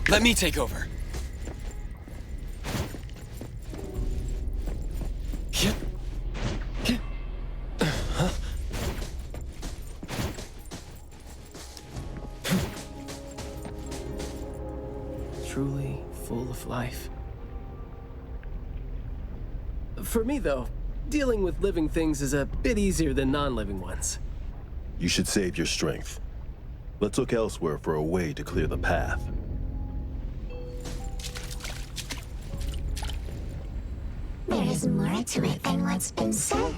S2: Let me take over.
S7: Truly full of life. For me, though, dealing with living things is a bit easier than non-living ones.
S10: You should save your strength. Let's look elsewhere for a way to clear the path.
S20: There is more to it than what's been said.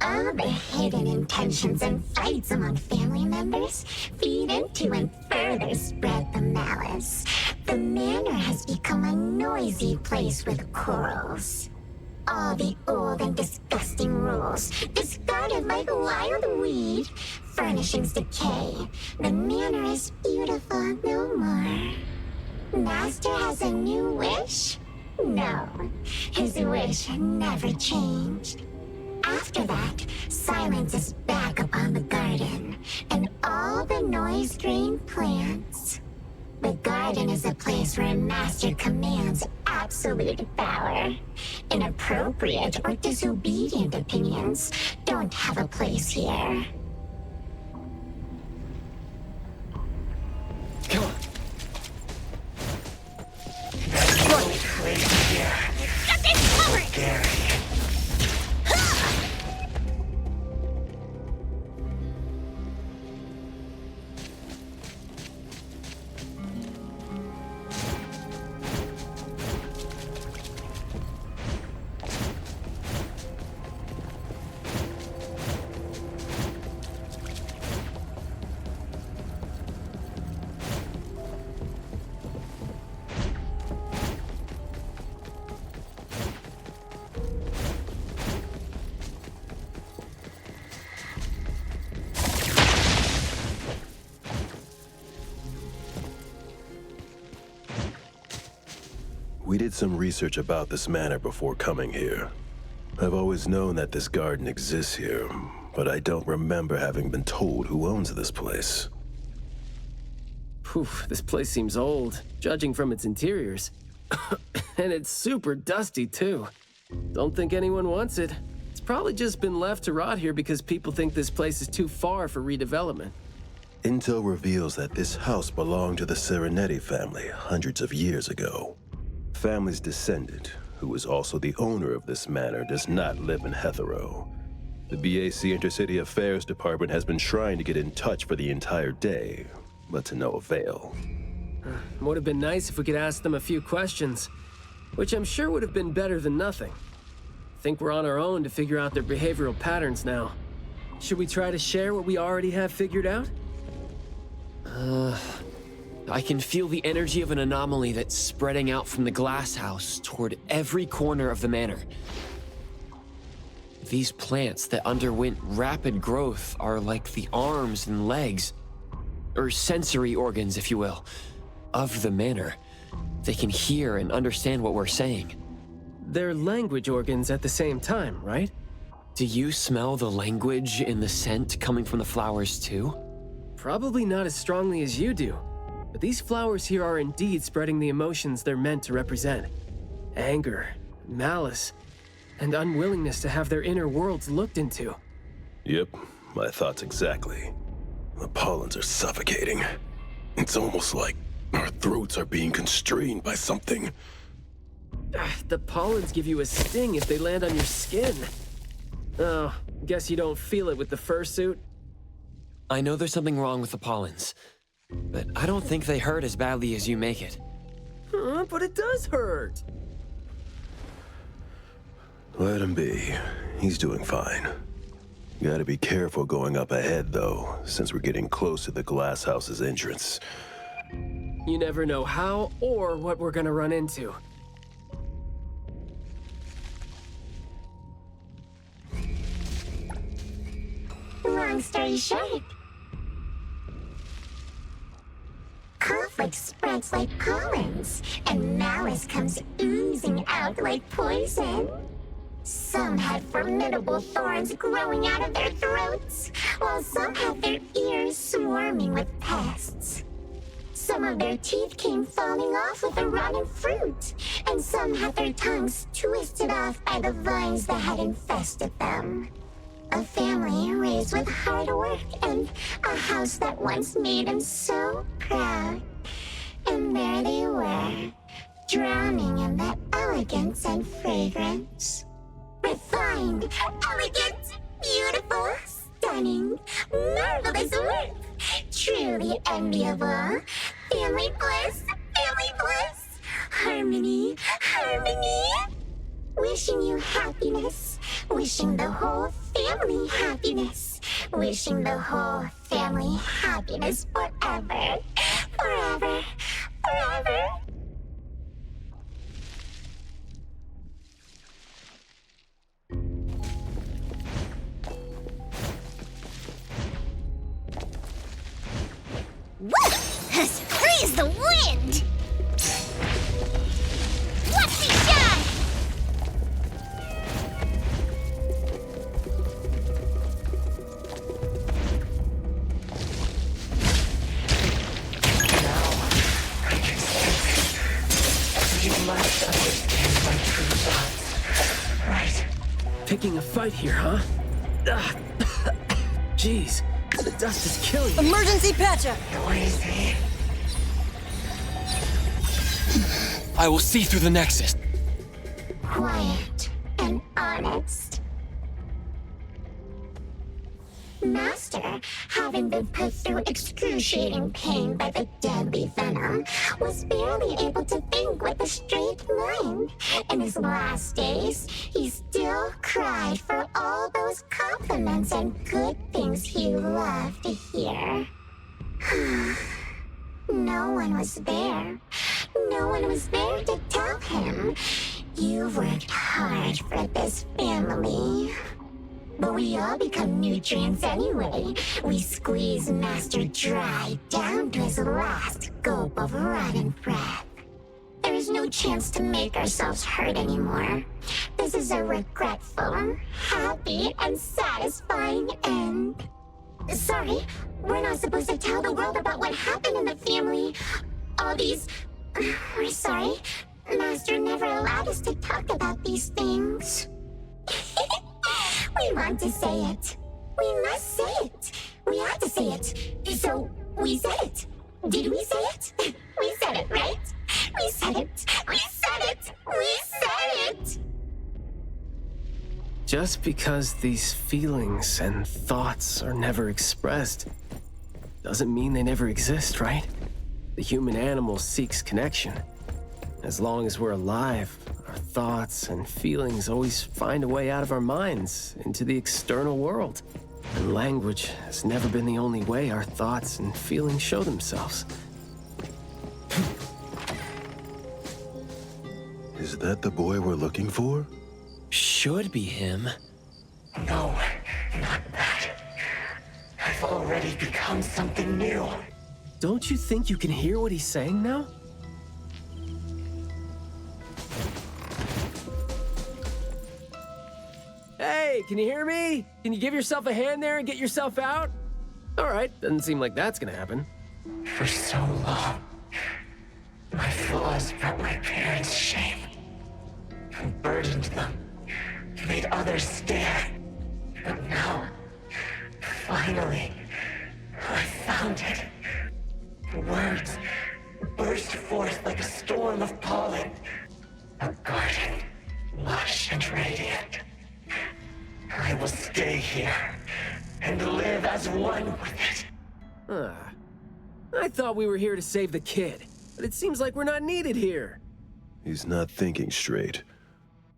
S20: All the hidden intentions and fights among family members feed into and further spread the malice. The manor has become a noisy place with quarrels. All the old and disgusting rules, discarded like wild weed. Furnishings decay. The manor is beautiful no more. Master has a new wish? No, his wish never changed. After that, silence is back upon the garden, and all the noise-drained plants. The garden is a place where Master commands absolute power. Inappropriate or disobedient opinions don't have a place here.
S2: Come on.
S20: Got this covered!
S19: Gary.
S10: We did some research about this manor before coming here. I've always known that this garden exists here, but I don't remember having been told who owns this place.
S7: Phew, this place seems old, judging from its interiors. And it's super dusty, too. Don't think anyone wants it. It's probably just been left to rot here because people think this place is too far for redevelopment.
S10: Intel reveals that this house belonged to the Serenetti family hundreds of years ago. Family's descendant, who was also the owner of this manor, does not live in Hetero. The BAC Intercity Affairs Department has been trying to get in touch for the entire day, but to no avail.
S7: Would have been nice if we could ask them a few questions, which I'm sure would have been better than nothing. Think we're on our own to figure out their behavioral patterns now. Should we try to share what we already have figured out?
S2: I can feel the energy of an anomaly that's spreading out from the glass house toward every corner of the manor. These plants that underwent rapid growth are like the arms and legs, or sensory organs, if you will, of the manor. They can hear and understand what we're saying.
S7: They're language organs at the same time, right?
S2: Do you smell the language in the scent coming from the flowers too?
S7: Probably not as strongly as you do, but these flowers here are indeed spreading the emotions they're meant to represent. Anger, malice, and unwillingness to have their inner worlds looked into.
S10: Yep, my thoughts exactly. The pollens are suffocating. It's almost like our throats are being constrained by something.
S7: The pollens give you a sting if they land on your skin. Oh, guess you don't feel it with the fursuit?
S2: I know there's something wrong with the pollens, but I don't think they hurt as badly as you make it.
S7: But it does hurt!
S10: Let him be. He's doing fine. Gotta be careful going up ahead, though, since we're getting close to the glass house's entrance.
S7: You never know how or what we're gonna run into.
S20: Long story short, conflict spreads like pollens, and malice comes oozing out like poison. Some had formidable thorns growing out of their throats, while some had their ears swarming with pests. Some of their teeth came falling off with the rotten fruit, and some had their tongues twisted off by the vines that had infested them. A family raised with hard work and a house that once made them so proud. And there they were, drowning in that elegance and fragrance. Refined, elegant, beautiful, stunning, marvelous work. Truly enviable. Family bliss, family bliss. Harmony, harmony. Wishing you happiness. Wishing the whole family happiness. Wishing the whole family happiness forever. Forever. Forever. Freeze the wind! What's he done?
S19: I can sense it. You must understand my true thoughts, right?
S7: Picking a fight here, huh? Jeez, the dust is killing me.
S21: Emergency patcher!
S19: Noisy.
S2: I will see through the Nexus.
S20: Quiet and honest. Master, having been put through excruciating pain by the deadly venom, was barely able to think with a straight mind. In his last days, he still cried for all those compliments and good things he loved to hear. No one was there. No one was there to tell him. You've worked hard for this family. But we all become nutrients anyway. We squeeze Master dry down to his last gulp of rotten breath. There is no chance to make ourselves hurt anymore. This is a regretful, happy, and satisfying end. Sorry, we're not supposed to tell the world about what happened in the family. All these... We're sorry. Master never allowed us to talk about these things. We want to say it. We must say it. We have to say it. So, we said it. Did we say it? We said it, right? We said it. We said it. We said it.
S7: Just because these feelings and thoughts are never expressed doesn't mean they never exist, right? The human animal seeks connection. As long as we're alive, our thoughts and feelings always find a way out of our minds into the external world. And language has never been the only way our thoughts and feelings show themselves.
S10: Is that the boy we're looking for?
S2: Should be him.
S19: No, not that. I've already become something new.
S7: Don't you think you can hear what he's saying now? Hey, can you hear me? Can you give yourself a hand there and get yourself out? All right, doesn't seem like that's gonna happen.
S19: For so long, my flaws brought my parents shame. and burdened them, made others stare. But now, finally, I found it. Words burst forth like a storm of pollen. A garden, lush and radiant. I will stay here and live as one with it.
S7: I thought we were here to save the kid, but it seems like we're not needed here.
S10: He's not thinking straight.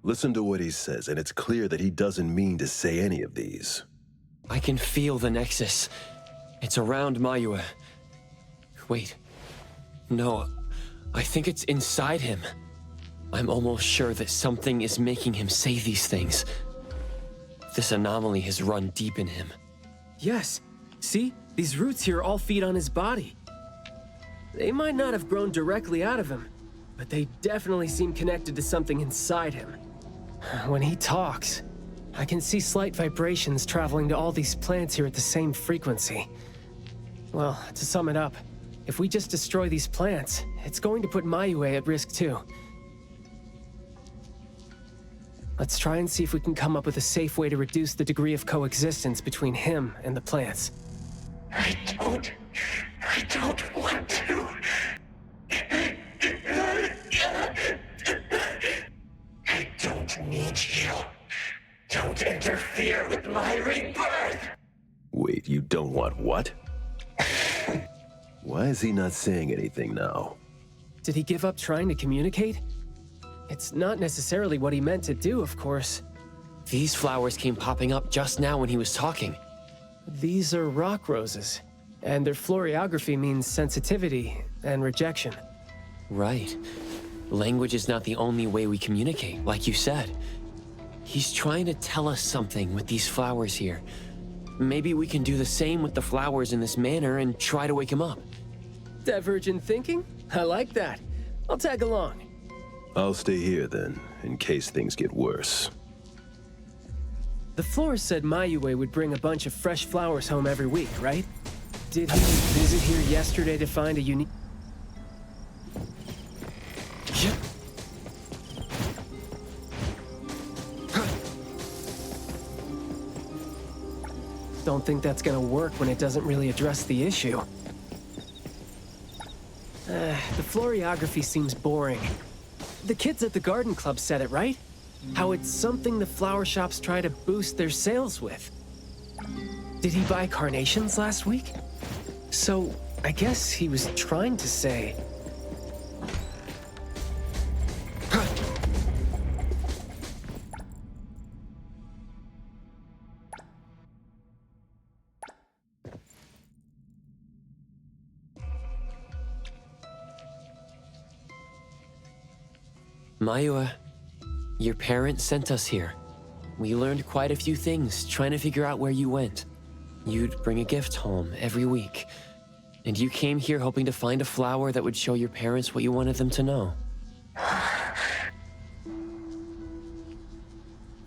S10: Listen to what he says, and it's clear that he doesn't mean to say any of these.
S2: I can feel the Nexus. It's around Mayue. Wait. No, I think it's inside him. I'm almost sure that something is making him say these things. This anomaly has run deep in him.
S7: Yes. See? These roots here all feed on his body. They might not have grown directly out of him, but they definitely seem connected to something inside him. When he talks, I can see slight vibrations traveling to all these plants here at the same frequency. Well, to sum it up, if we just destroy these plants, it's going to put Mayue at risk too. Let's try and see if we can come up with a safe way to reduce the degree of coexistence between him and the plants.
S19: I don't want to. I don't need you. Don't interfere with my rebirth.
S10: Wait, you don't want what? Why is he not saying anything now?
S7: Did he give up trying to communicate? It's not necessarily what he meant to do, of course.
S2: These flowers came popping up just now when he was talking.
S7: These are rock roses, and their floriography means sensitivity and rejection.
S2: Right. Language is not the only way we communicate, like you said. He's trying to tell us something with these flowers here. Maybe we can do the same with the flowers in this manner and try to wake him up.
S7: Divergent thinking? I like that. I'll tag along.
S10: I'll stay here then, in case things get worse.
S7: The florist said Mayue would bring a bunch of fresh flowers home every week, right? Did he visit here yesterday to find a unique... Don't think that's gonna work when it doesn't really address the issue. The floriography seems boring. The kids at the garden club said it, right? How it's something the flower shops try to boost their sales with. Did he buy carnations last week? So, I guess he was trying to say...
S2: Mayue, your parents sent us here. We learned quite a few things trying to figure out where you went. You'd bring a gift home every week. And you came here hoping to find a flower that would show your parents what you wanted them to know.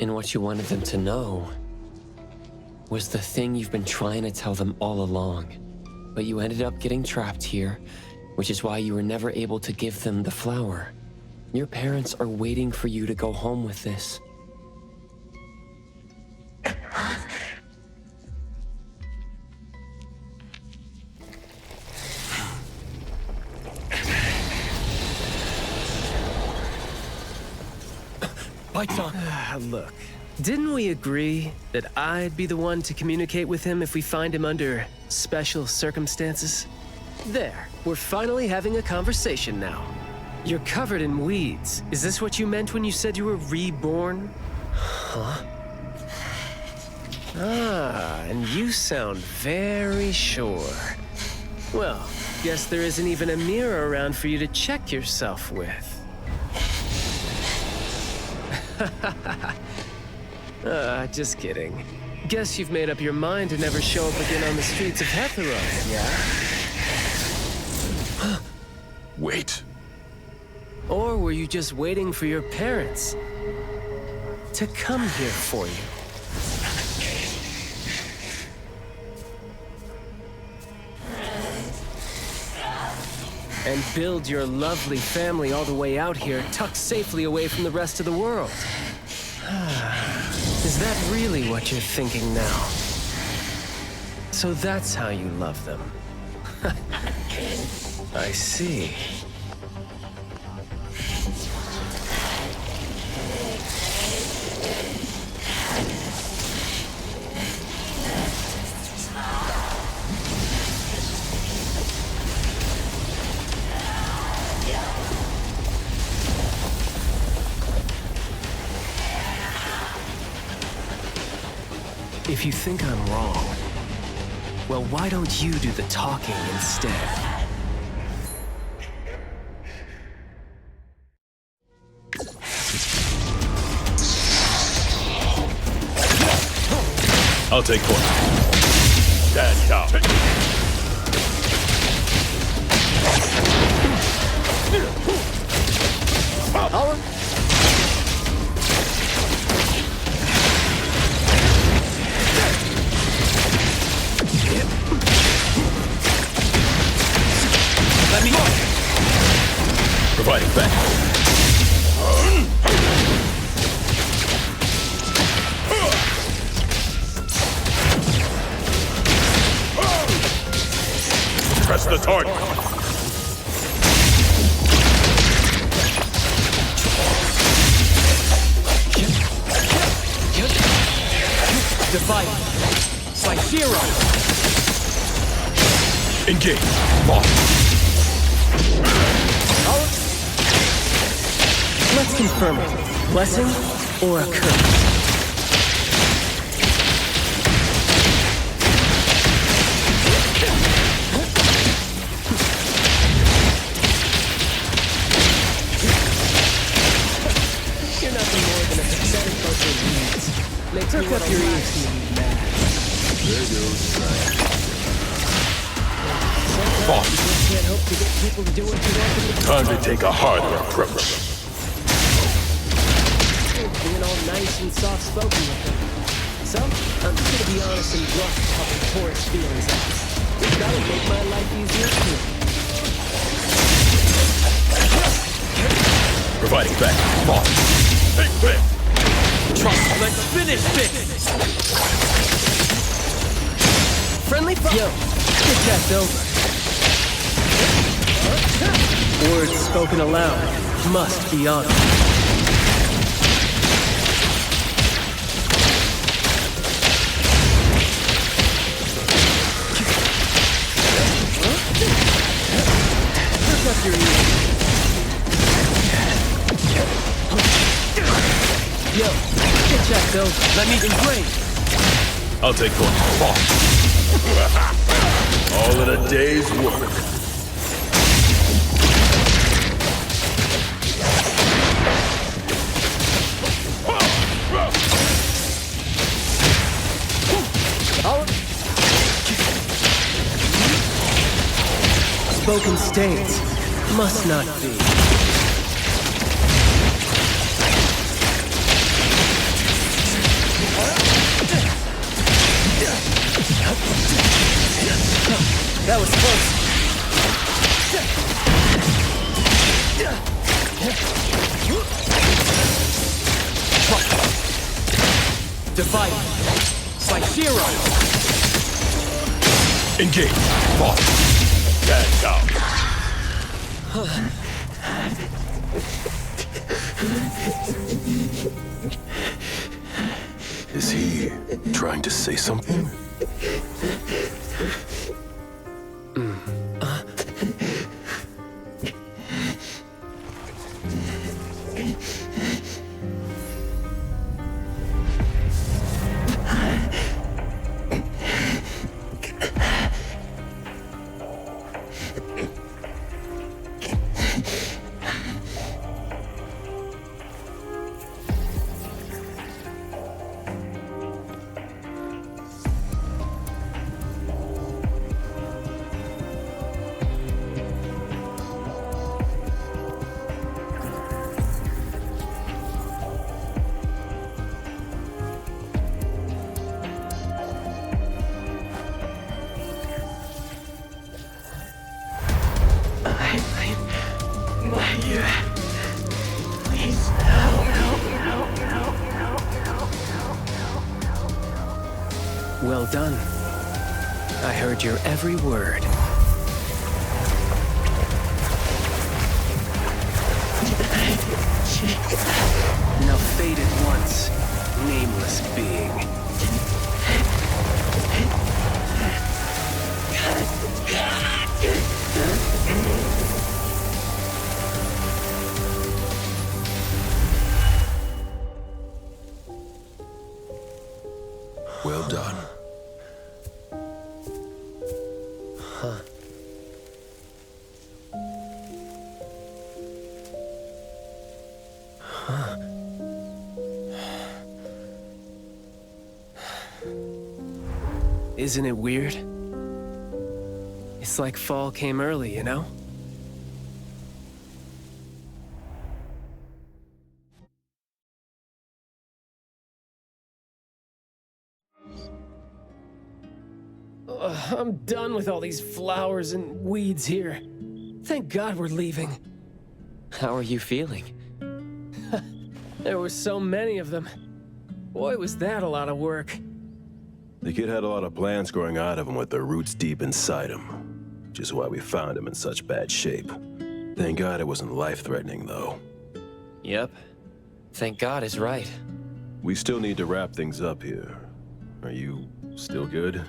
S2: And what you wanted them to know was the thing you've been trying to tell them all along. But you ended up getting trapped here, which is why you were never able to give them the flower. Your parents are waiting for you to go home with this.
S7: Lights on. Look, didn't we agree that I'd be the one to communicate with him if we find him under special circumstances? There, we're finally having a conversation now. You're covered in weeds. Is this what you meant when you said you were reborn? Huh? Ah, and you sound very sure. Well, guess there isn't even a mirror around for you to check yourself with. Just kidding. Guess you've made up your mind to never show up again on the streets of Hetheron, yeah?
S10: Wait.
S7: Or were you just waiting for your parents to come here for you? And build your lovely family all the way out here, tucked safely away from the rest of the world. Is that really what you're thinking now? So that's how you love them. I see. If you think I'm wrong, well, why don't you do the talking instead?
S10: I'll take point. Stand down.
S16: Let me go.
S10: Providing back. Press the target.
S16: Divide. By zero.
S10: Engage. Lock.
S7: Let's confirm it. Blessing or a curse? You're nothing more than a pathetic bunch of weeds. Makes me up your ears to be mad. Sometimes you just can't hope to get people to do what you want them to do.
S10: Time to take a harder approach.
S7: Being all nice and soft-spoken with them. So, I'm just gonna be honest and bluff a couple Taurus feelings out. That would make my life easier too.
S10: Providing back. Lock. Big flip.
S16: Trust, let's finish this!
S7: Friendly fire. Yo, get checked over. Words spoken aloud must be honored. Perk up your ears. Yo, get checked over.
S16: Let me engrave.
S10: I'll take one. Lock. All in a day's work.
S7: Spoken states must not be. That was close.
S16: Divide. By zero.
S10: Engage. Lock. Stand down. Is he trying to say something?
S19: Please, no.
S7: Well done. I heard your every word. Now fade at once, nameless being.
S8: Well done.
S7: Huh. Huh. Isn't it weird? It's like fall came early, you know? I'm done with all these flowers and weeds here. Thank God we're leaving.
S2: How are you feeling?
S7: There were so many of them. Boy, was that a lot of work.
S10: The kid had a lot of plants growing out of him with their roots deep inside him, which is why we found him in such bad shape. Thank God it wasn't life-threatening, though.
S2: Yep. Thank God is right.
S10: We still need to wrap things up here. Are you still good?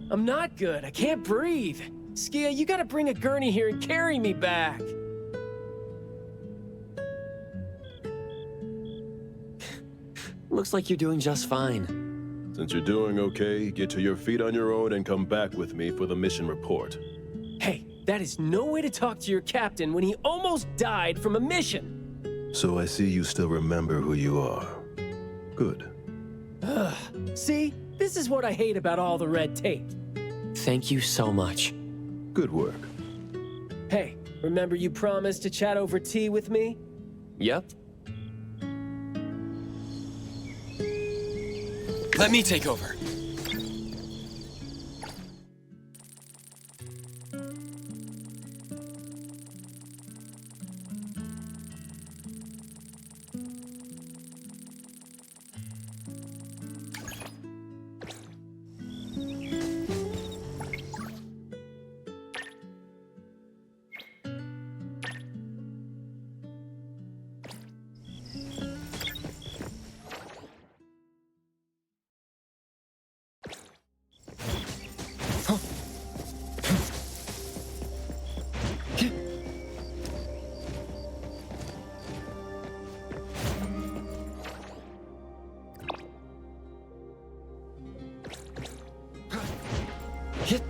S7: I'm not good. I can't breathe. Skia, you gotta bring a gurney here and carry me back.
S2: Looks like you're doing just fine.
S10: Since you're doing okay, get to your feet on your own and come back with me for the mission report.
S7: Hey, that is no way to talk to your captain when he almost died from a mission.
S10: So I see you still remember who you are. Good.
S7: Ugh. See? This is what I hate about all the red tape.
S2: Thank you so much.
S10: Good work.
S7: Hey, remember you promised to chat over tea with me?
S2: Yep.
S9: Let me take over.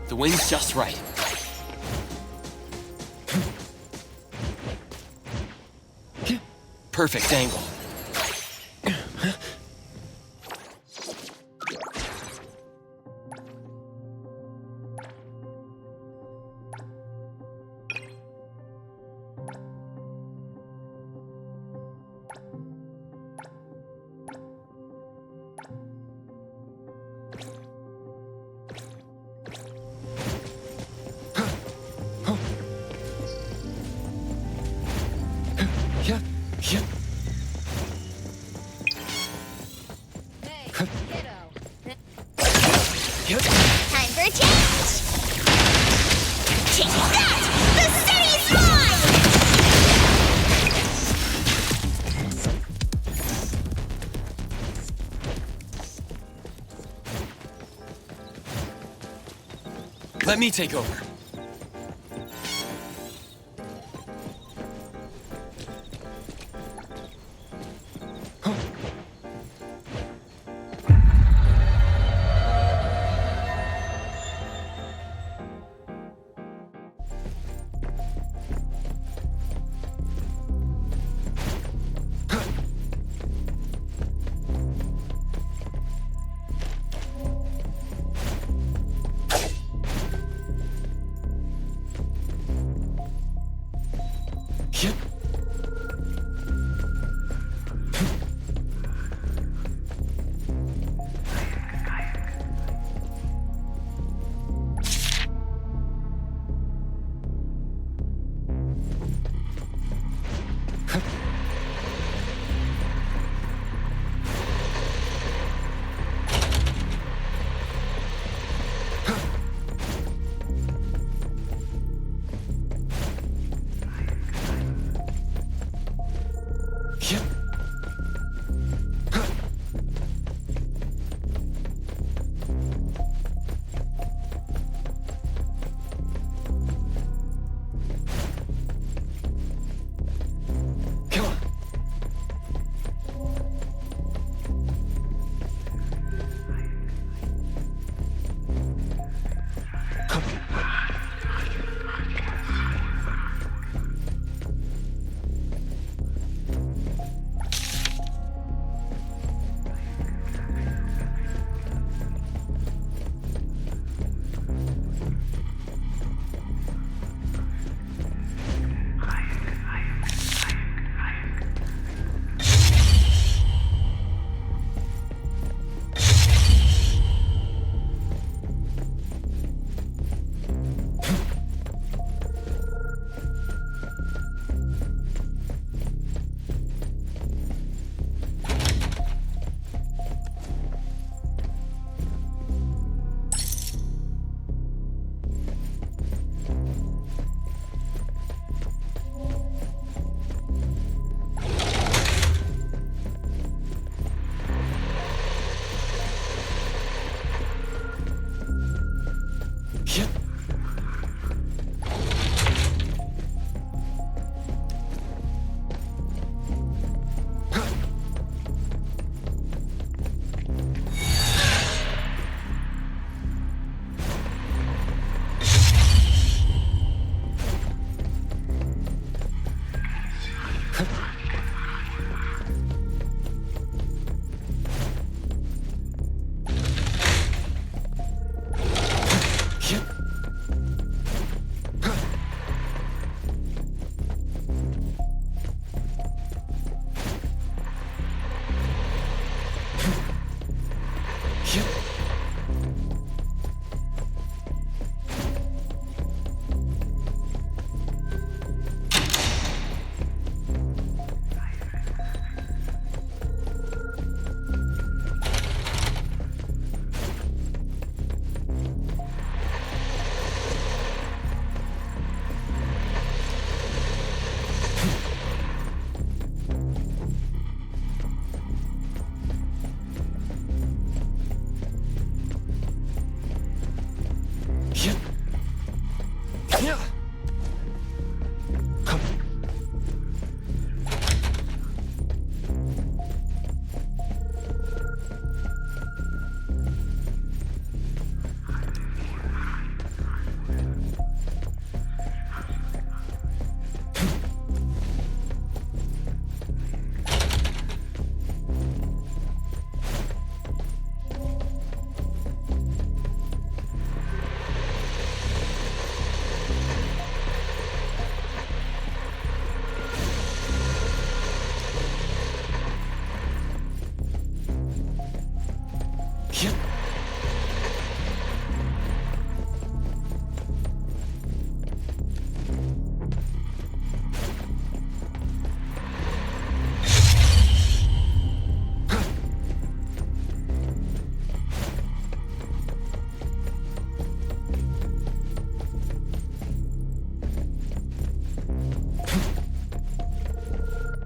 S9: The wind's just right. Perfect angle.
S20: Time for a change! Take that! The city's mine!
S9: Let me take over.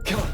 S2: Come on.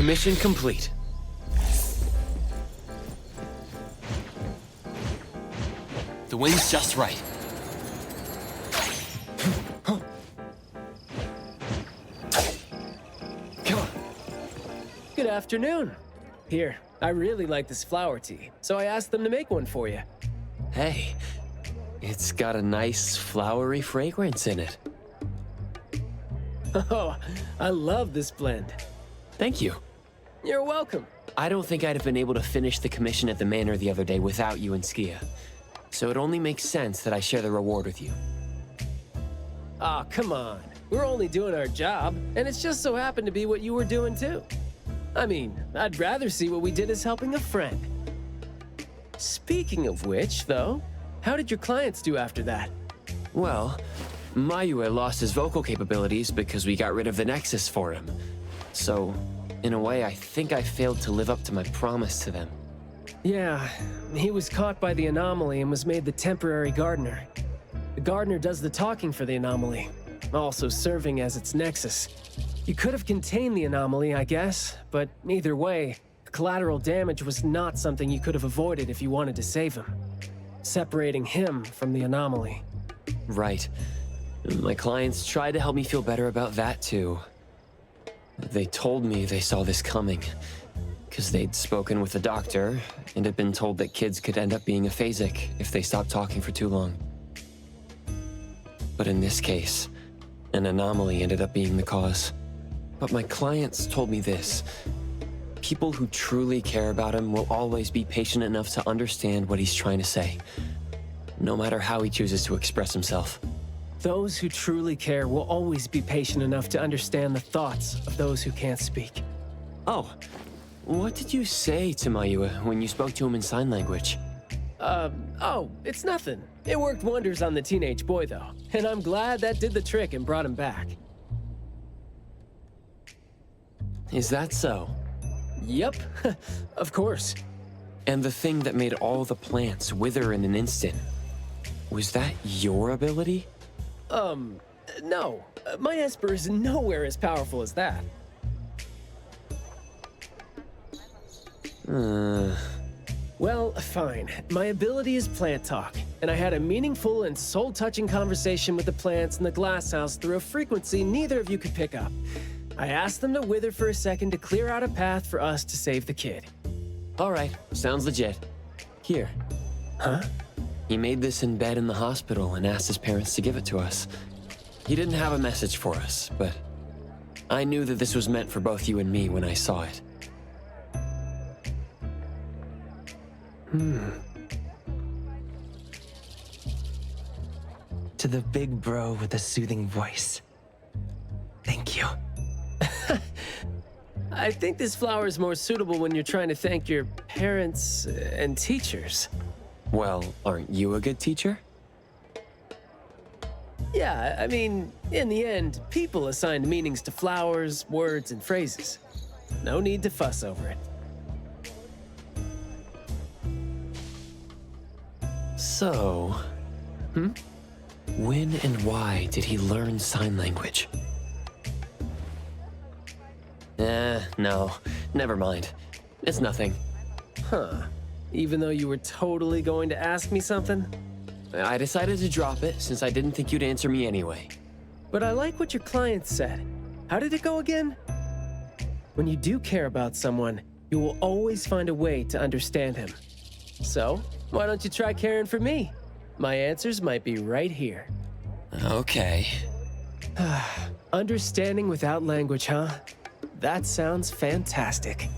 S2: Mission complete.
S3: The wind's just right.
S2: Come on.
S7: Good afternoon. Here, I really like this flower tea, so I asked them to make one for you.
S2: Hey, it's got a nice flowery fragrance in it.
S7: Oh, I love this blend.
S2: Thank you.
S7: You're welcome.
S2: I don't think I'd have been able to finish the commission at the manor the other day without you and Skia. So it only makes sense that I share the reward with you.
S7: Aw, come on. We're only doing our job, and it's just so happened to be what you were doing too. I mean, I'd rather see what we did as helping a friend. Speaking of which, though, how did your clients do after that?
S2: Well, Mayue lost his vocal capabilities because we got rid of the Nexus for him. So, in a way, I think I failed to live up to my promise to them.
S7: Yeah, he was caught by the anomaly and was made the temporary gardener. The gardener does the talking for the anomaly, also serving as its nexus. You could have contained the anomaly, I guess, but either way, the collateral damage was not something you could have avoided if you wanted to save him. Separating him from the anomaly.
S2: Right. My clients tried to help me feel better about that too. They told me they saw this coming, because they'd spoken with the doctor and had been told that kids could end up being aphasic if they stopped talking for too long. But in this case, an anomaly ended up being the cause. But my clients told me this. People who truly care about him will always be patient enough to understand what he's trying to say, no matter how he chooses to express himself.
S7: Those who truly care will always be patient enough to understand the thoughts of those who can't speak.
S2: Oh, what did you say to Mayue when you spoke to him in sign language?
S7: Oh, it's nothing. It worked wonders on the teenage boy, though, and I'm glad that did the trick and brought him back.
S2: Is that so?
S7: Yep, of course.
S2: And the thing that made all the plants wither in an instant, was that your ability?
S7: No. My Esper is nowhere as powerful as that. Well, fine. My ability is plant talk, and I had a meaningful and soul-touching conversation with the plants in the glass house through a frequency neither of you could pick up. I asked them to wither for a second to clear out a path for us to save the kid.
S2: All right, sounds legit. Here.
S7: Huh?
S2: He made this in bed in the hospital and asked his parents to give it to us. He didn't have a message for us, but I knew that this was meant for both you and me when I saw it.
S1: To the big bro with the soothing voice. Thank you.
S7: I think this flower is more suitable when you're trying to thank your parents and teachers.
S2: Well, aren't you a good teacher?
S7: Yeah, I mean, in the end, people assigned meanings to flowers, words, and phrases. No need to fuss over it.
S2: So, when and why did he learn sign language? No, never mind. It's nothing.
S7: Huh. Even though you were totally going to ask me something?
S2: I decided to drop it since I didn't think you'd answer me anyway.
S7: But I like what your client said. How did it go again? When you do care about someone, you will always find a way to understand him. So, why don't you try caring for me? My answers might be right here.
S2: Okay.
S7: Understanding without language, huh? That sounds fantastic.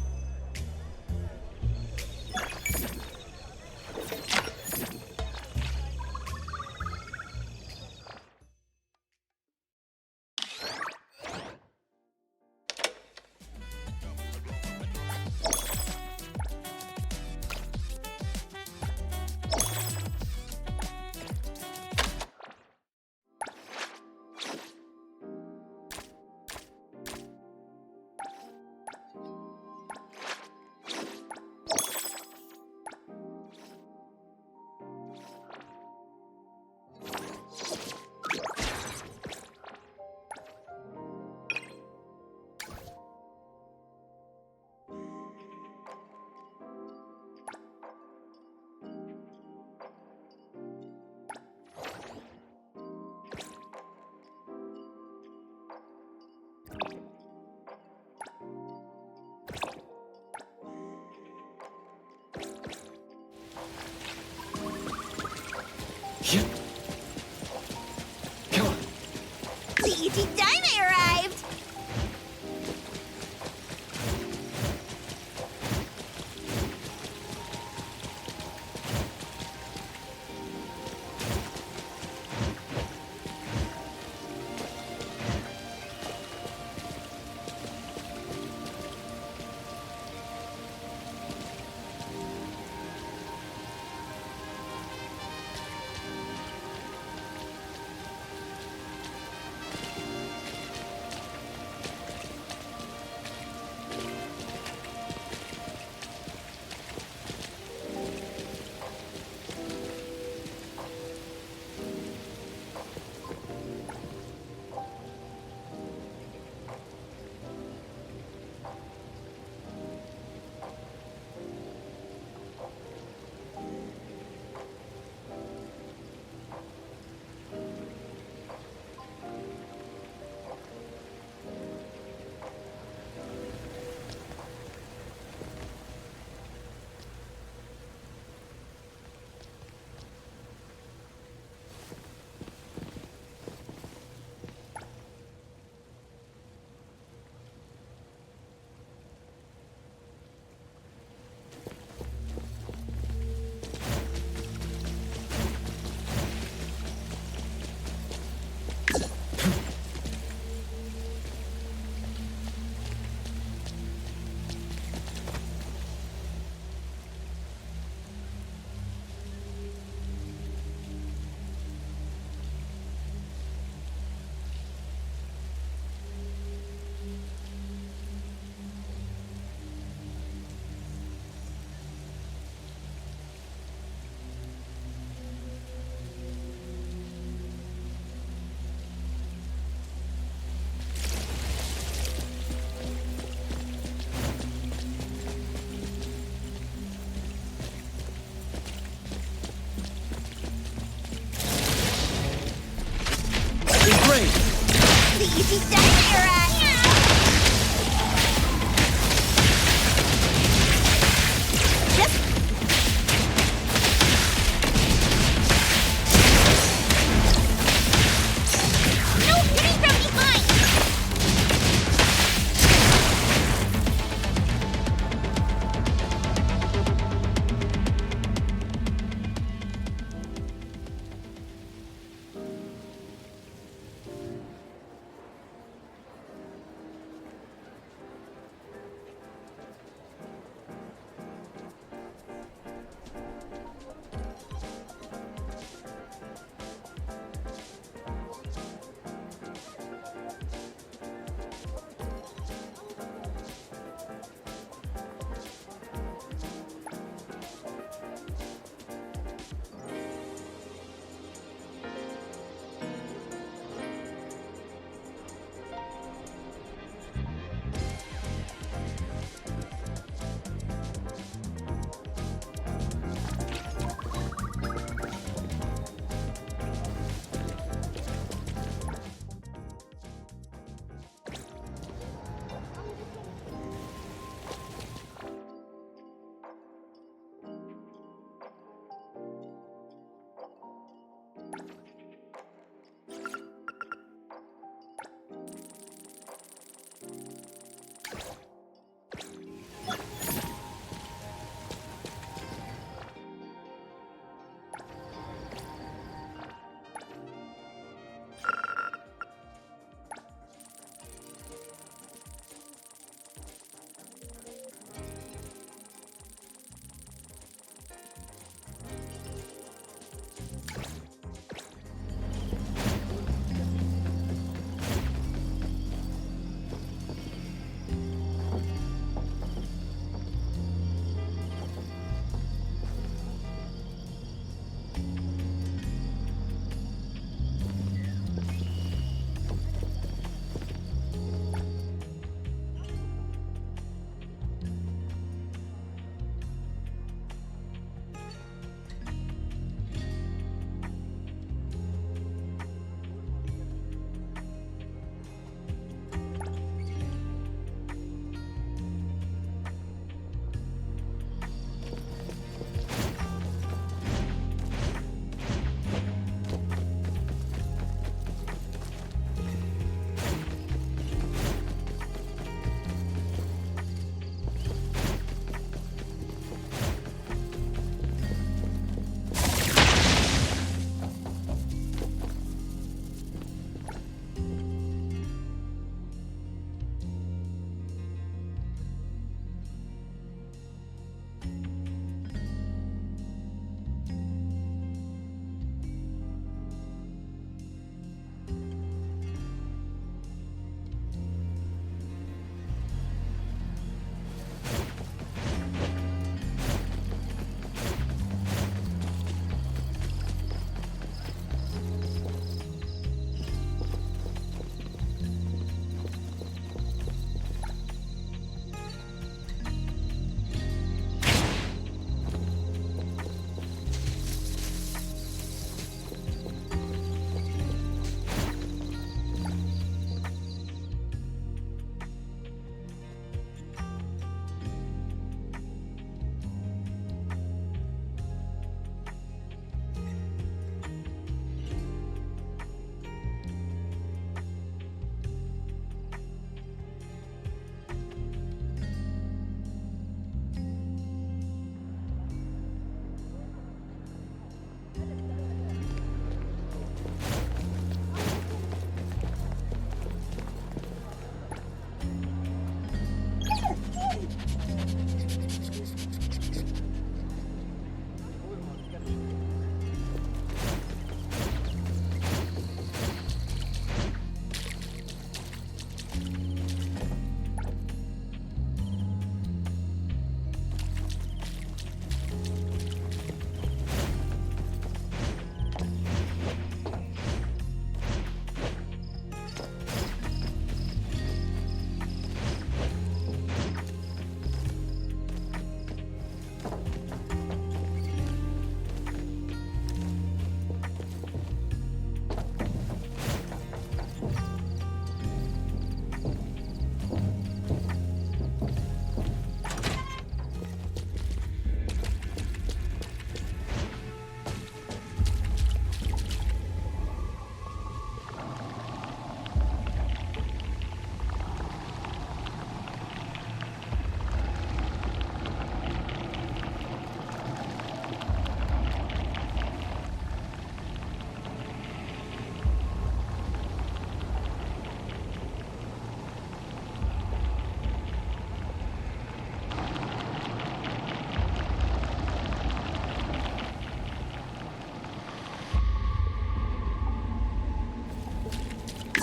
S20: The Dime arrived!
S19: Easy Dime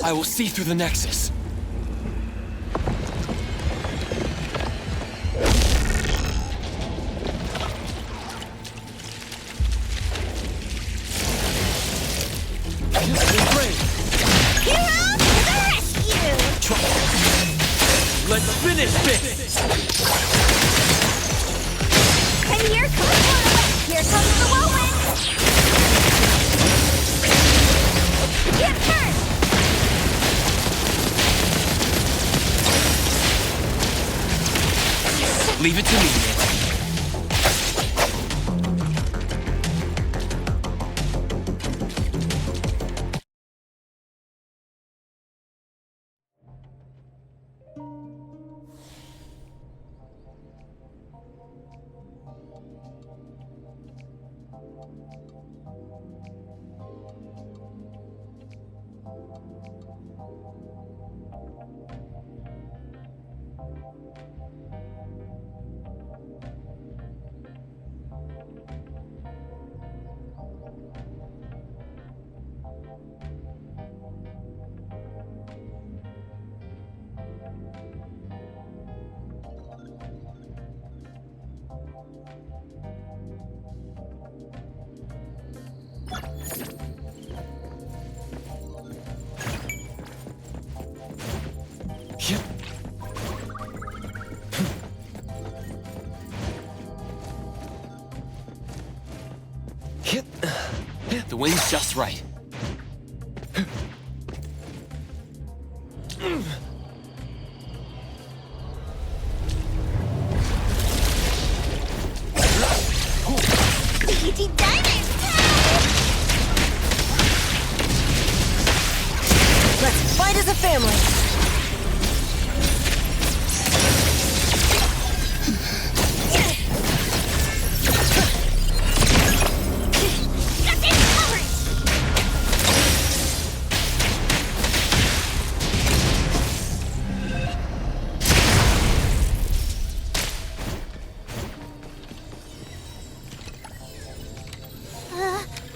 S2: I will see through the Nexus.
S20: Hero to the rescue!
S2: Let's finish this!
S20: And here comes one of us! Here comes the whirlwind! Get hurt!
S2: Leave it to me, Nancy. The wind's just right.
S21: Let's fight as a family!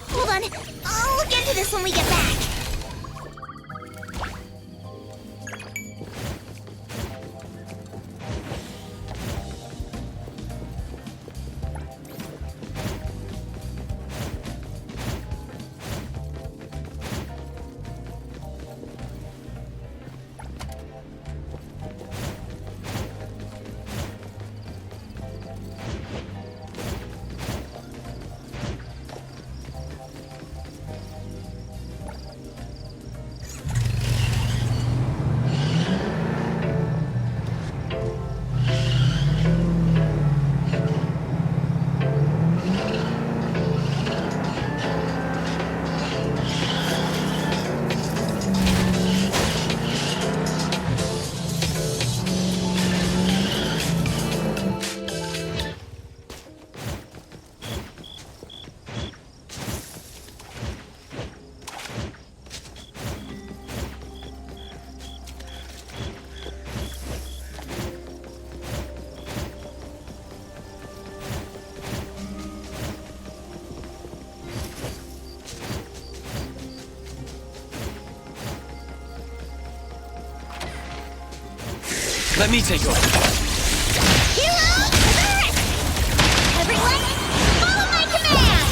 S20: Hold on. I'll look into this when we get back.
S2: Let me take over.
S20: Hero Everest! Everyone, follow my command!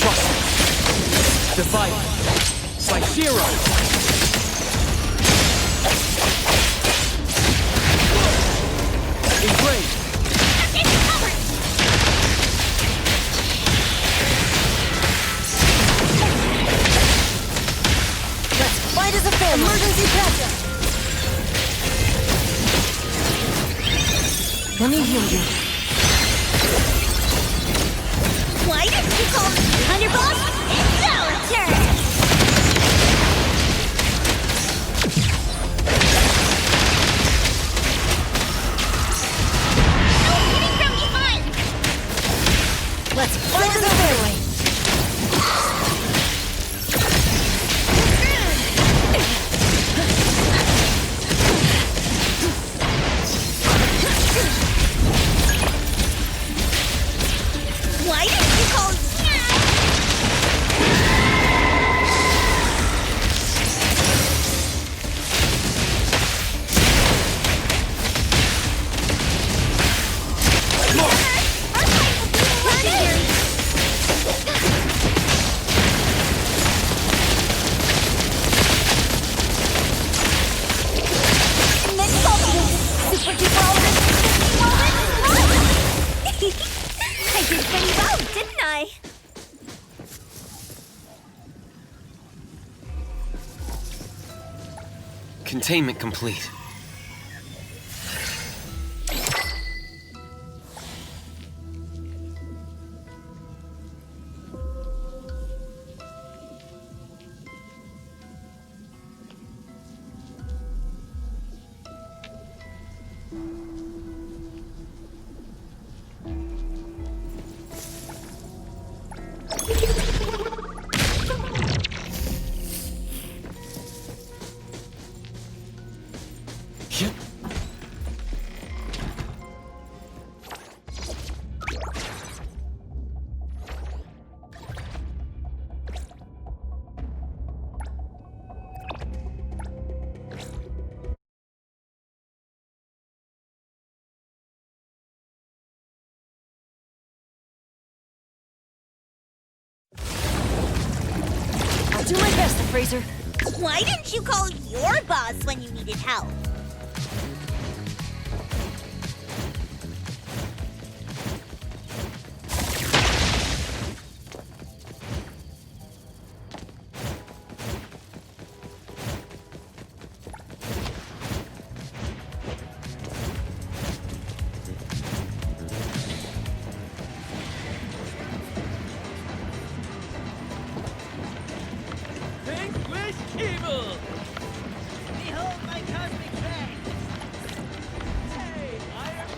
S2: Trust me. Divided by Shiro. Engraved.
S21: Fight as a family! Emergency patch-up! Let me heal you.
S20: Why didn't you call me Thunderbolt? It's our turn! No hitting from behind!
S21: Let's fight as a family!
S20: Why didn't you call me? I did pretty well, didn't I?
S2: Containment complete.
S21: I'll do my best, Fraser.
S6: Why didn't you call your boss when you needed help?
S22: Vanquish evil! Behold my cosmic fang! Hey, Iron...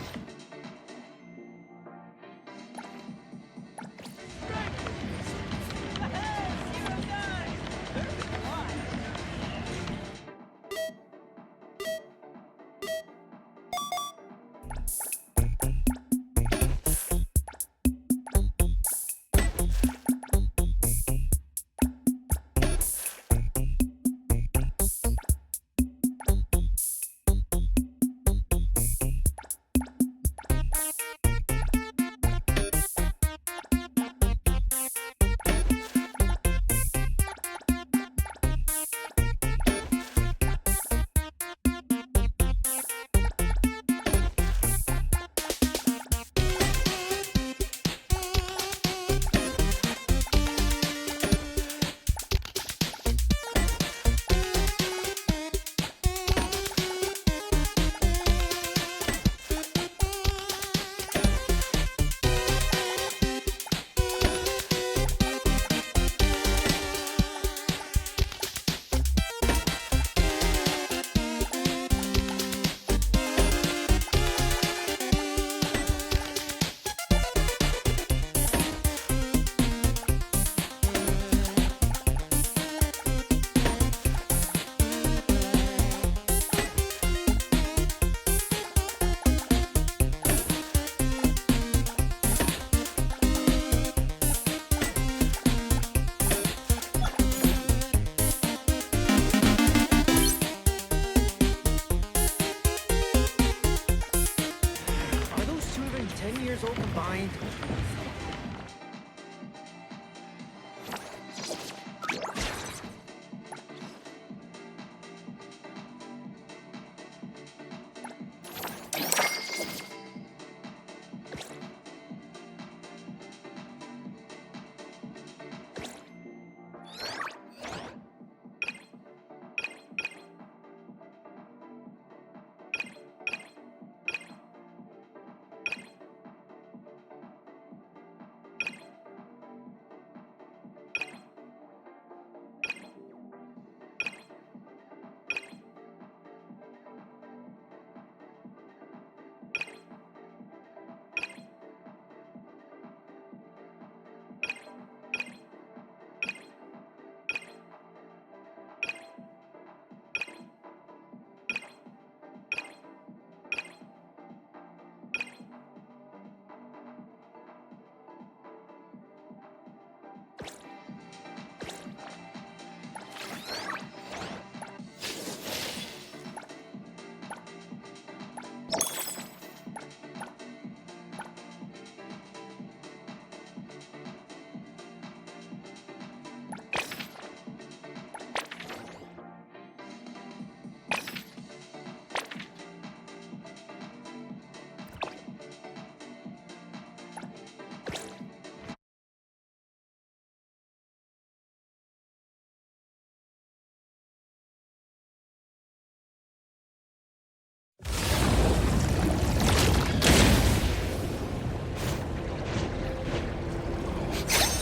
S22: Are those two even 10 years old combined?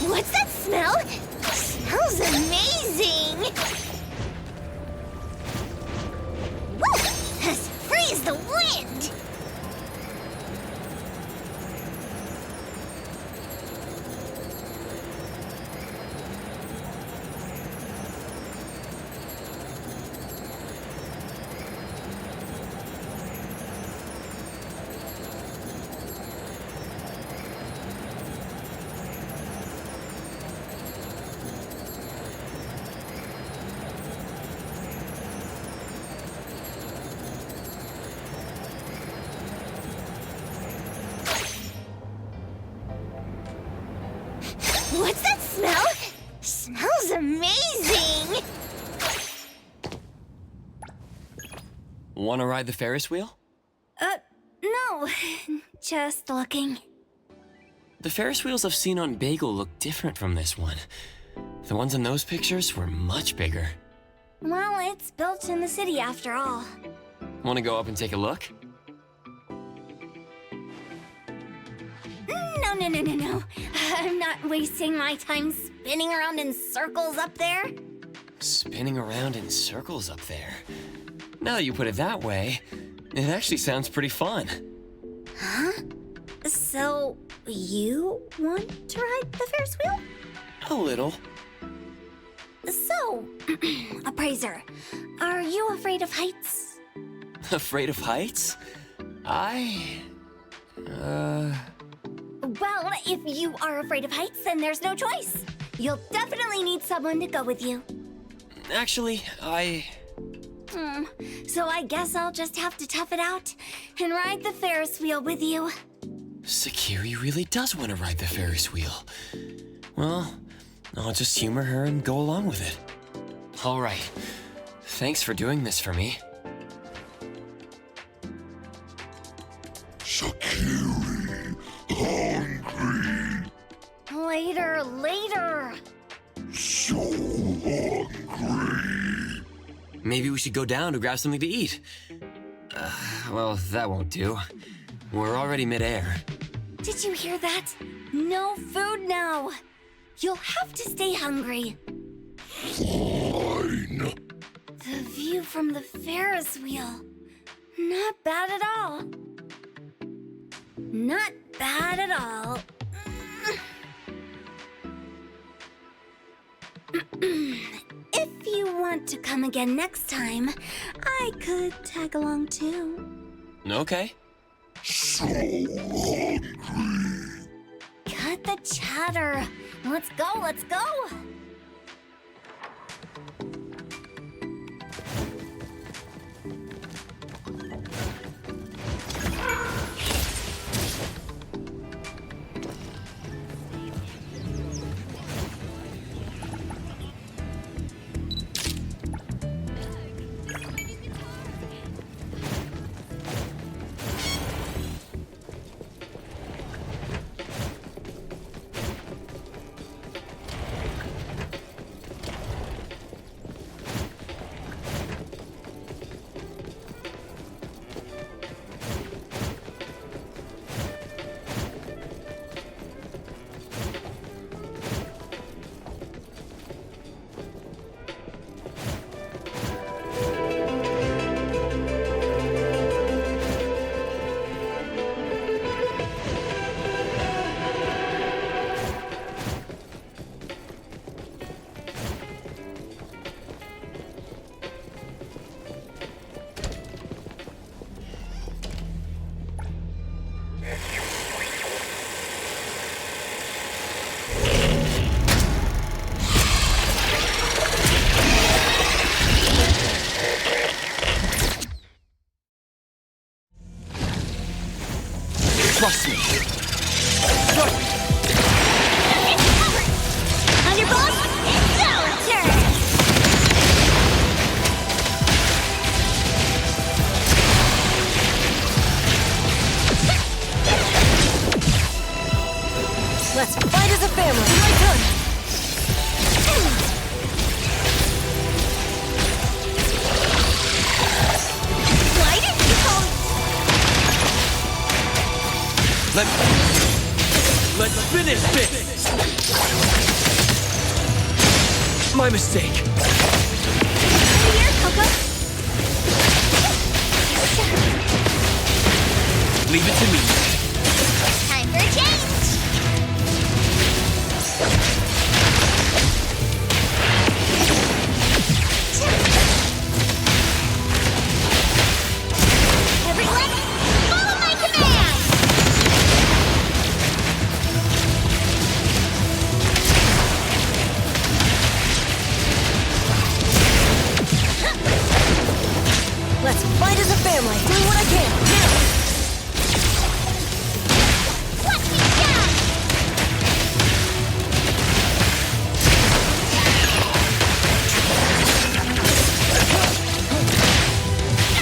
S6: What's that smell? Smells amazing! Woo! As free as the wind! What's that smell? Smells amazing!
S2: Wanna ride the Ferris wheel?
S17: No. Just looking.
S2: The Ferris wheels I've seen on Bagel look different from this one. The ones in those pictures were much bigger.
S17: Well, it's built in the city after all.
S2: Wanna go up and take a look?
S17: No. I'm not wasting my time spinning around in circles up there.
S2: Spinning around in circles up there. Now that you put it that way, it actually sounds pretty fun.
S17: Huh? So, you want to ride the Ferris wheel?
S2: A little.
S17: So, Appraiser, are you afraid of heights?
S2: Afraid of heights?
S17: Well, if you are afraid of heights, then there's no choice. You'll definitely need someone to go with you.
S2: Actually,
S17: So I guess I'll just have to tough it out and ride the Ferris wheel with you.
S2: Sakiri really does want to ride the Ferris wheel. Well, I'll just humor her and go along with it. All right. Thanks for doing this for me.
S11: Sakiri, hungry.
S17: Later.
S11: So hungry.
S2: Maybe we should go down to grab something to eat. Well, that won't do. We're already midair.
S17: Did you hear that? No food now. You'll have to stay hungry.
S11: Fine.
S17: The view from the Ferris wheel. Not bad at all. Not bad at all. If you want to come again next time, I could tag along too.
S2: Okay.
S11: So hungry.
S17: Cut the chatter. Let's go.
S2: Trust me.
S6: Underboss, now turn!
S21: Let's fight as a family. My turn.
S6: Why did you call me?
S2: Let's finish this! My mistake.
S6: Here, Coco.
S2: Leave it to me.
S6: Time for a change. Everyone, follow my command.
S21: Let's fight as a family. Doing what I can. Now.
S6: Let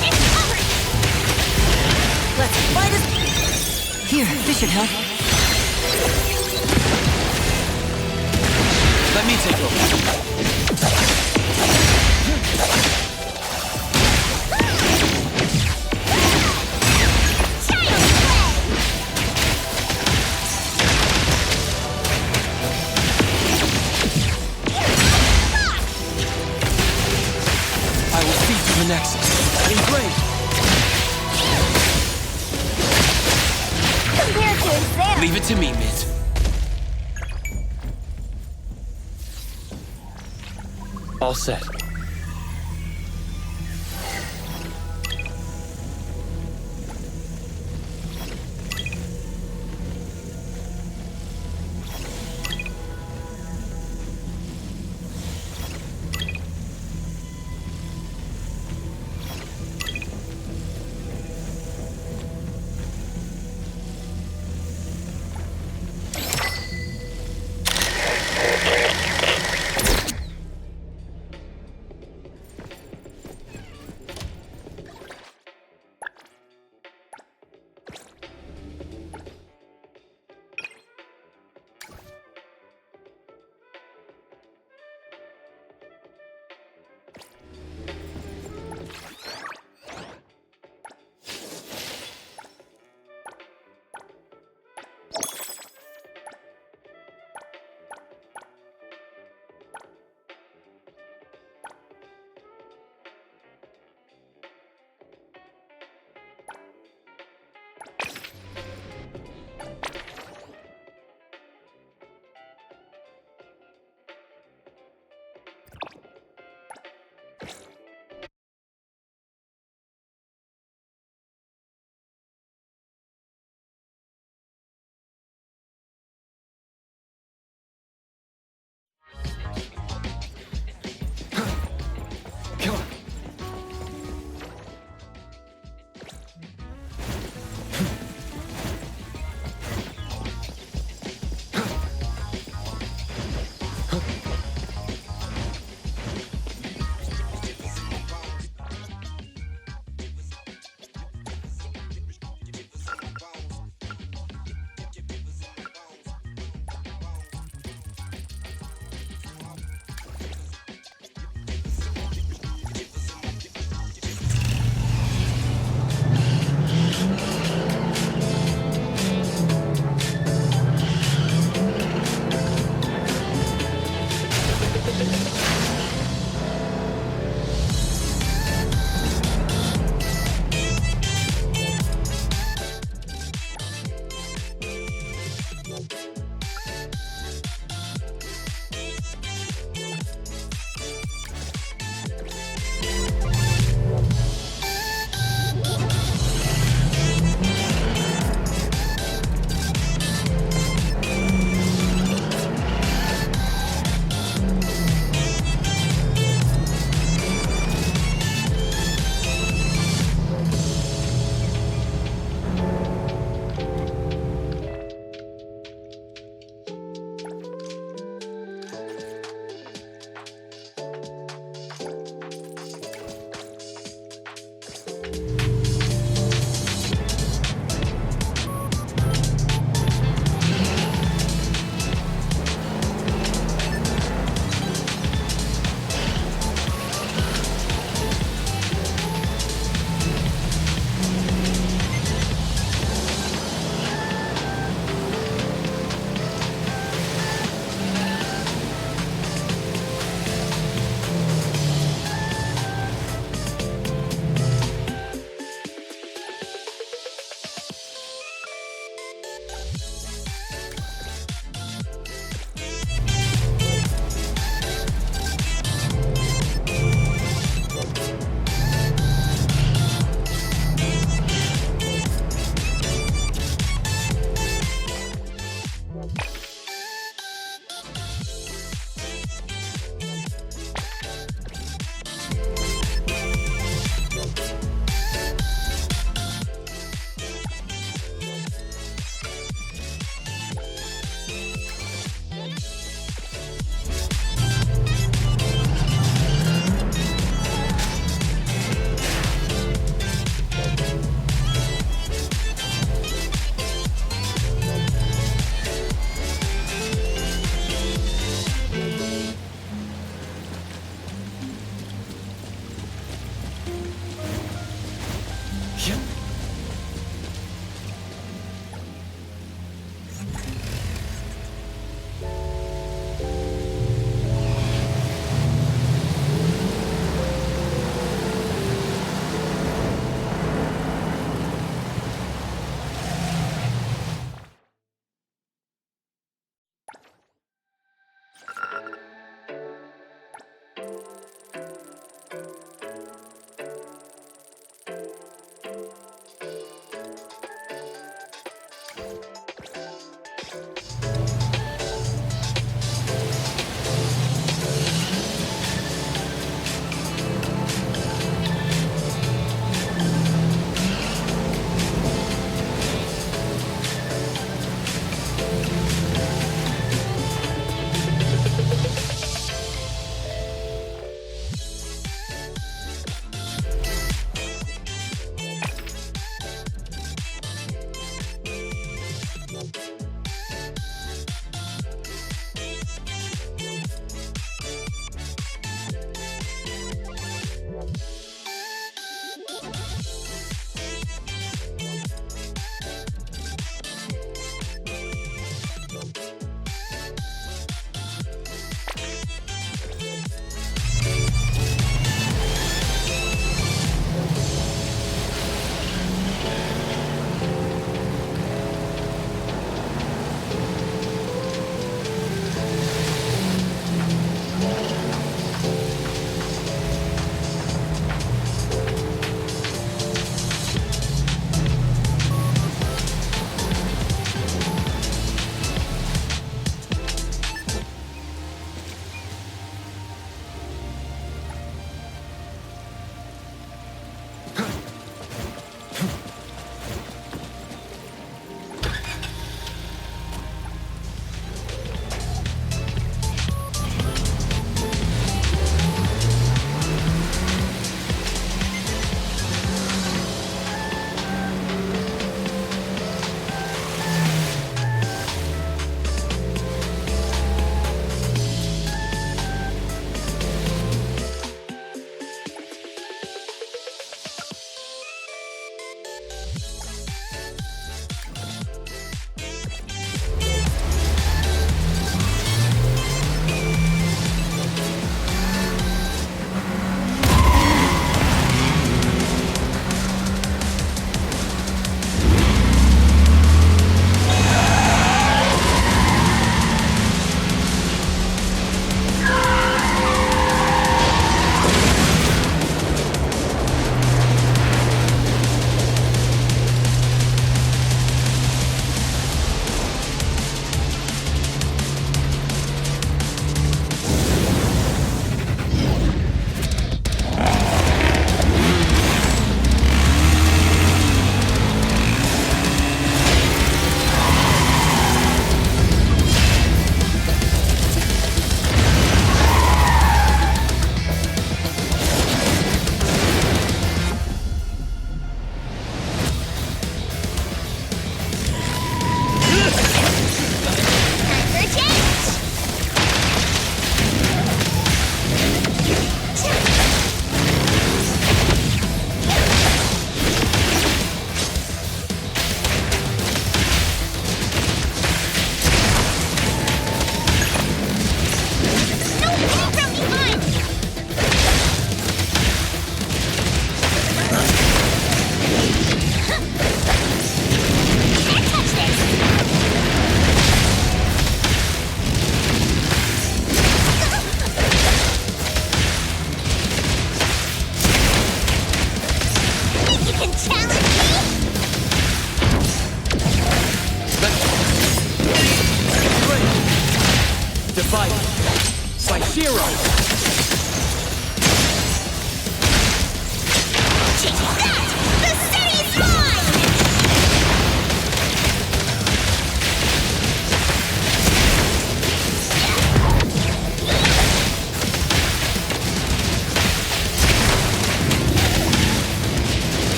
S6: me down.
S21: Here, this should help.
S2: Let me take over.
S21: I will speed to the Nexus. Engraved.
S6: Compared to exam.
S21: Leave it to me, Mint.
S2: All set.
S6: can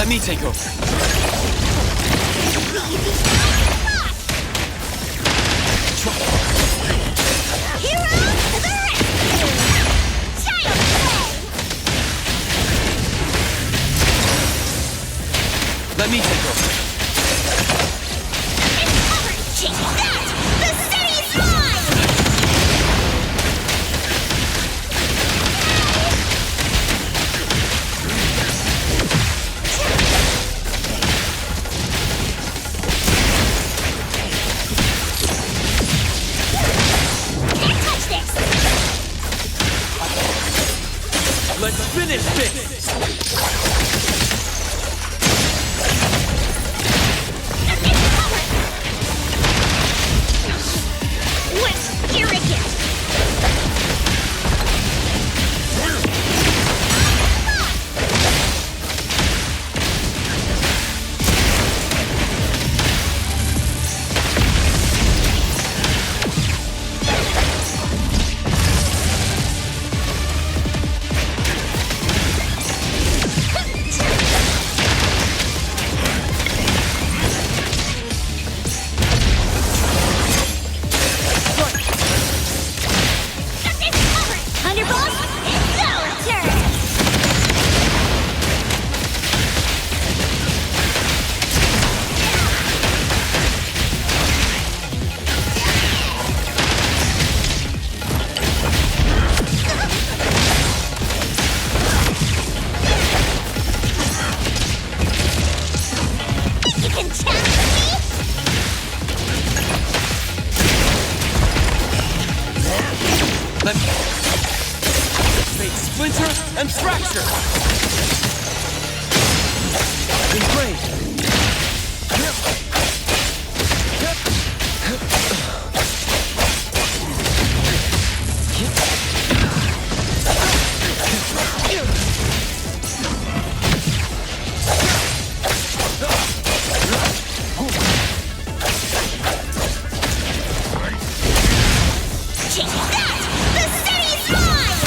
S2: Let me take over. Let me take over.
S6: Check that! The city's mine! Can't touch this!
S2: Let's finish this!
S6: Let's irrigate! Thunderbolt, it's our turn! You can challenge me?
S2: Let me make splinter and fracture. Engrave.
S6: Check that! The city's mine!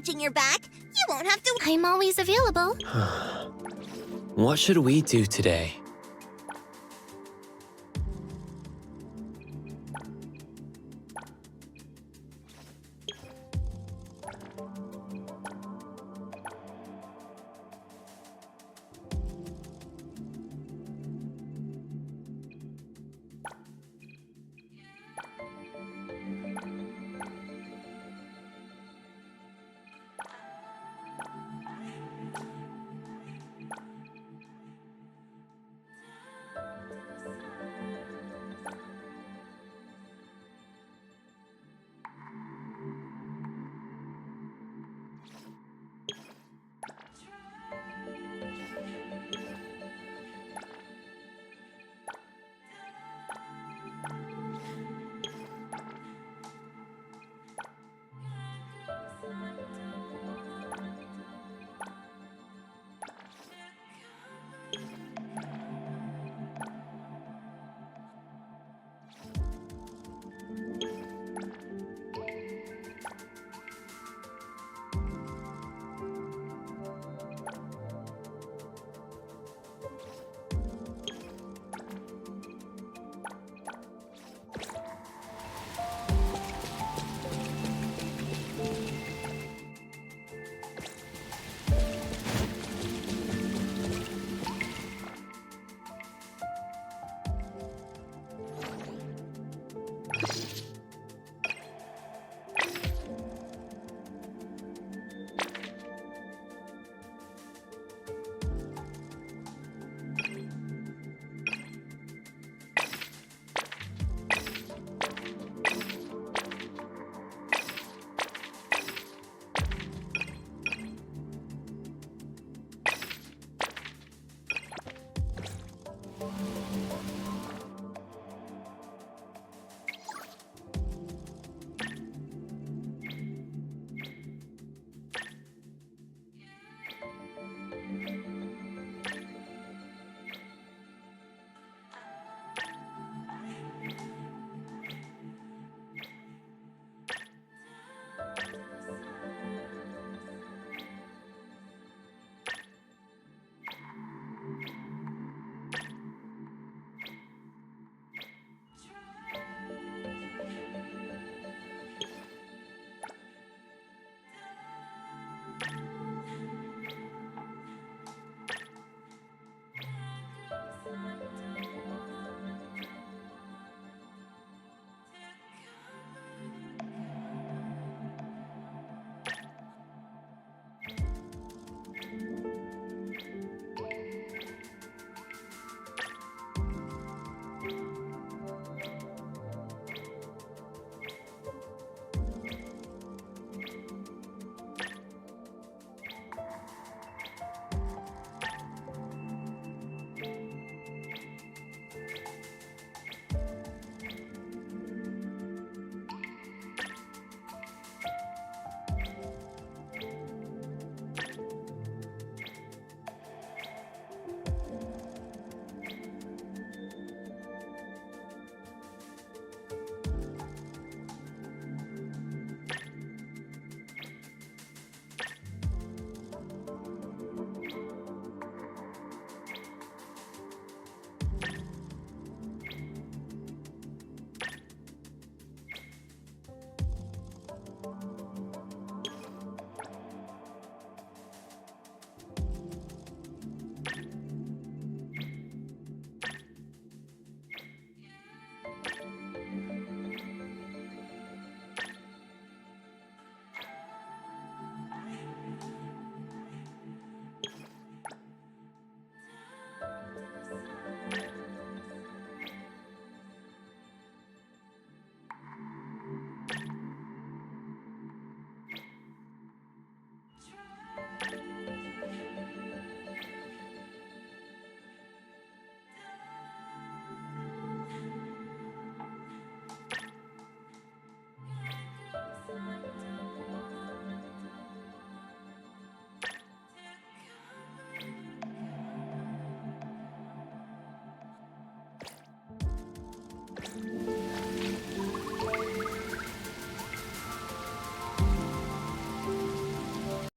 S6: watching your back. You won't have to.
S4: I'm always available.
S2: What should we do today?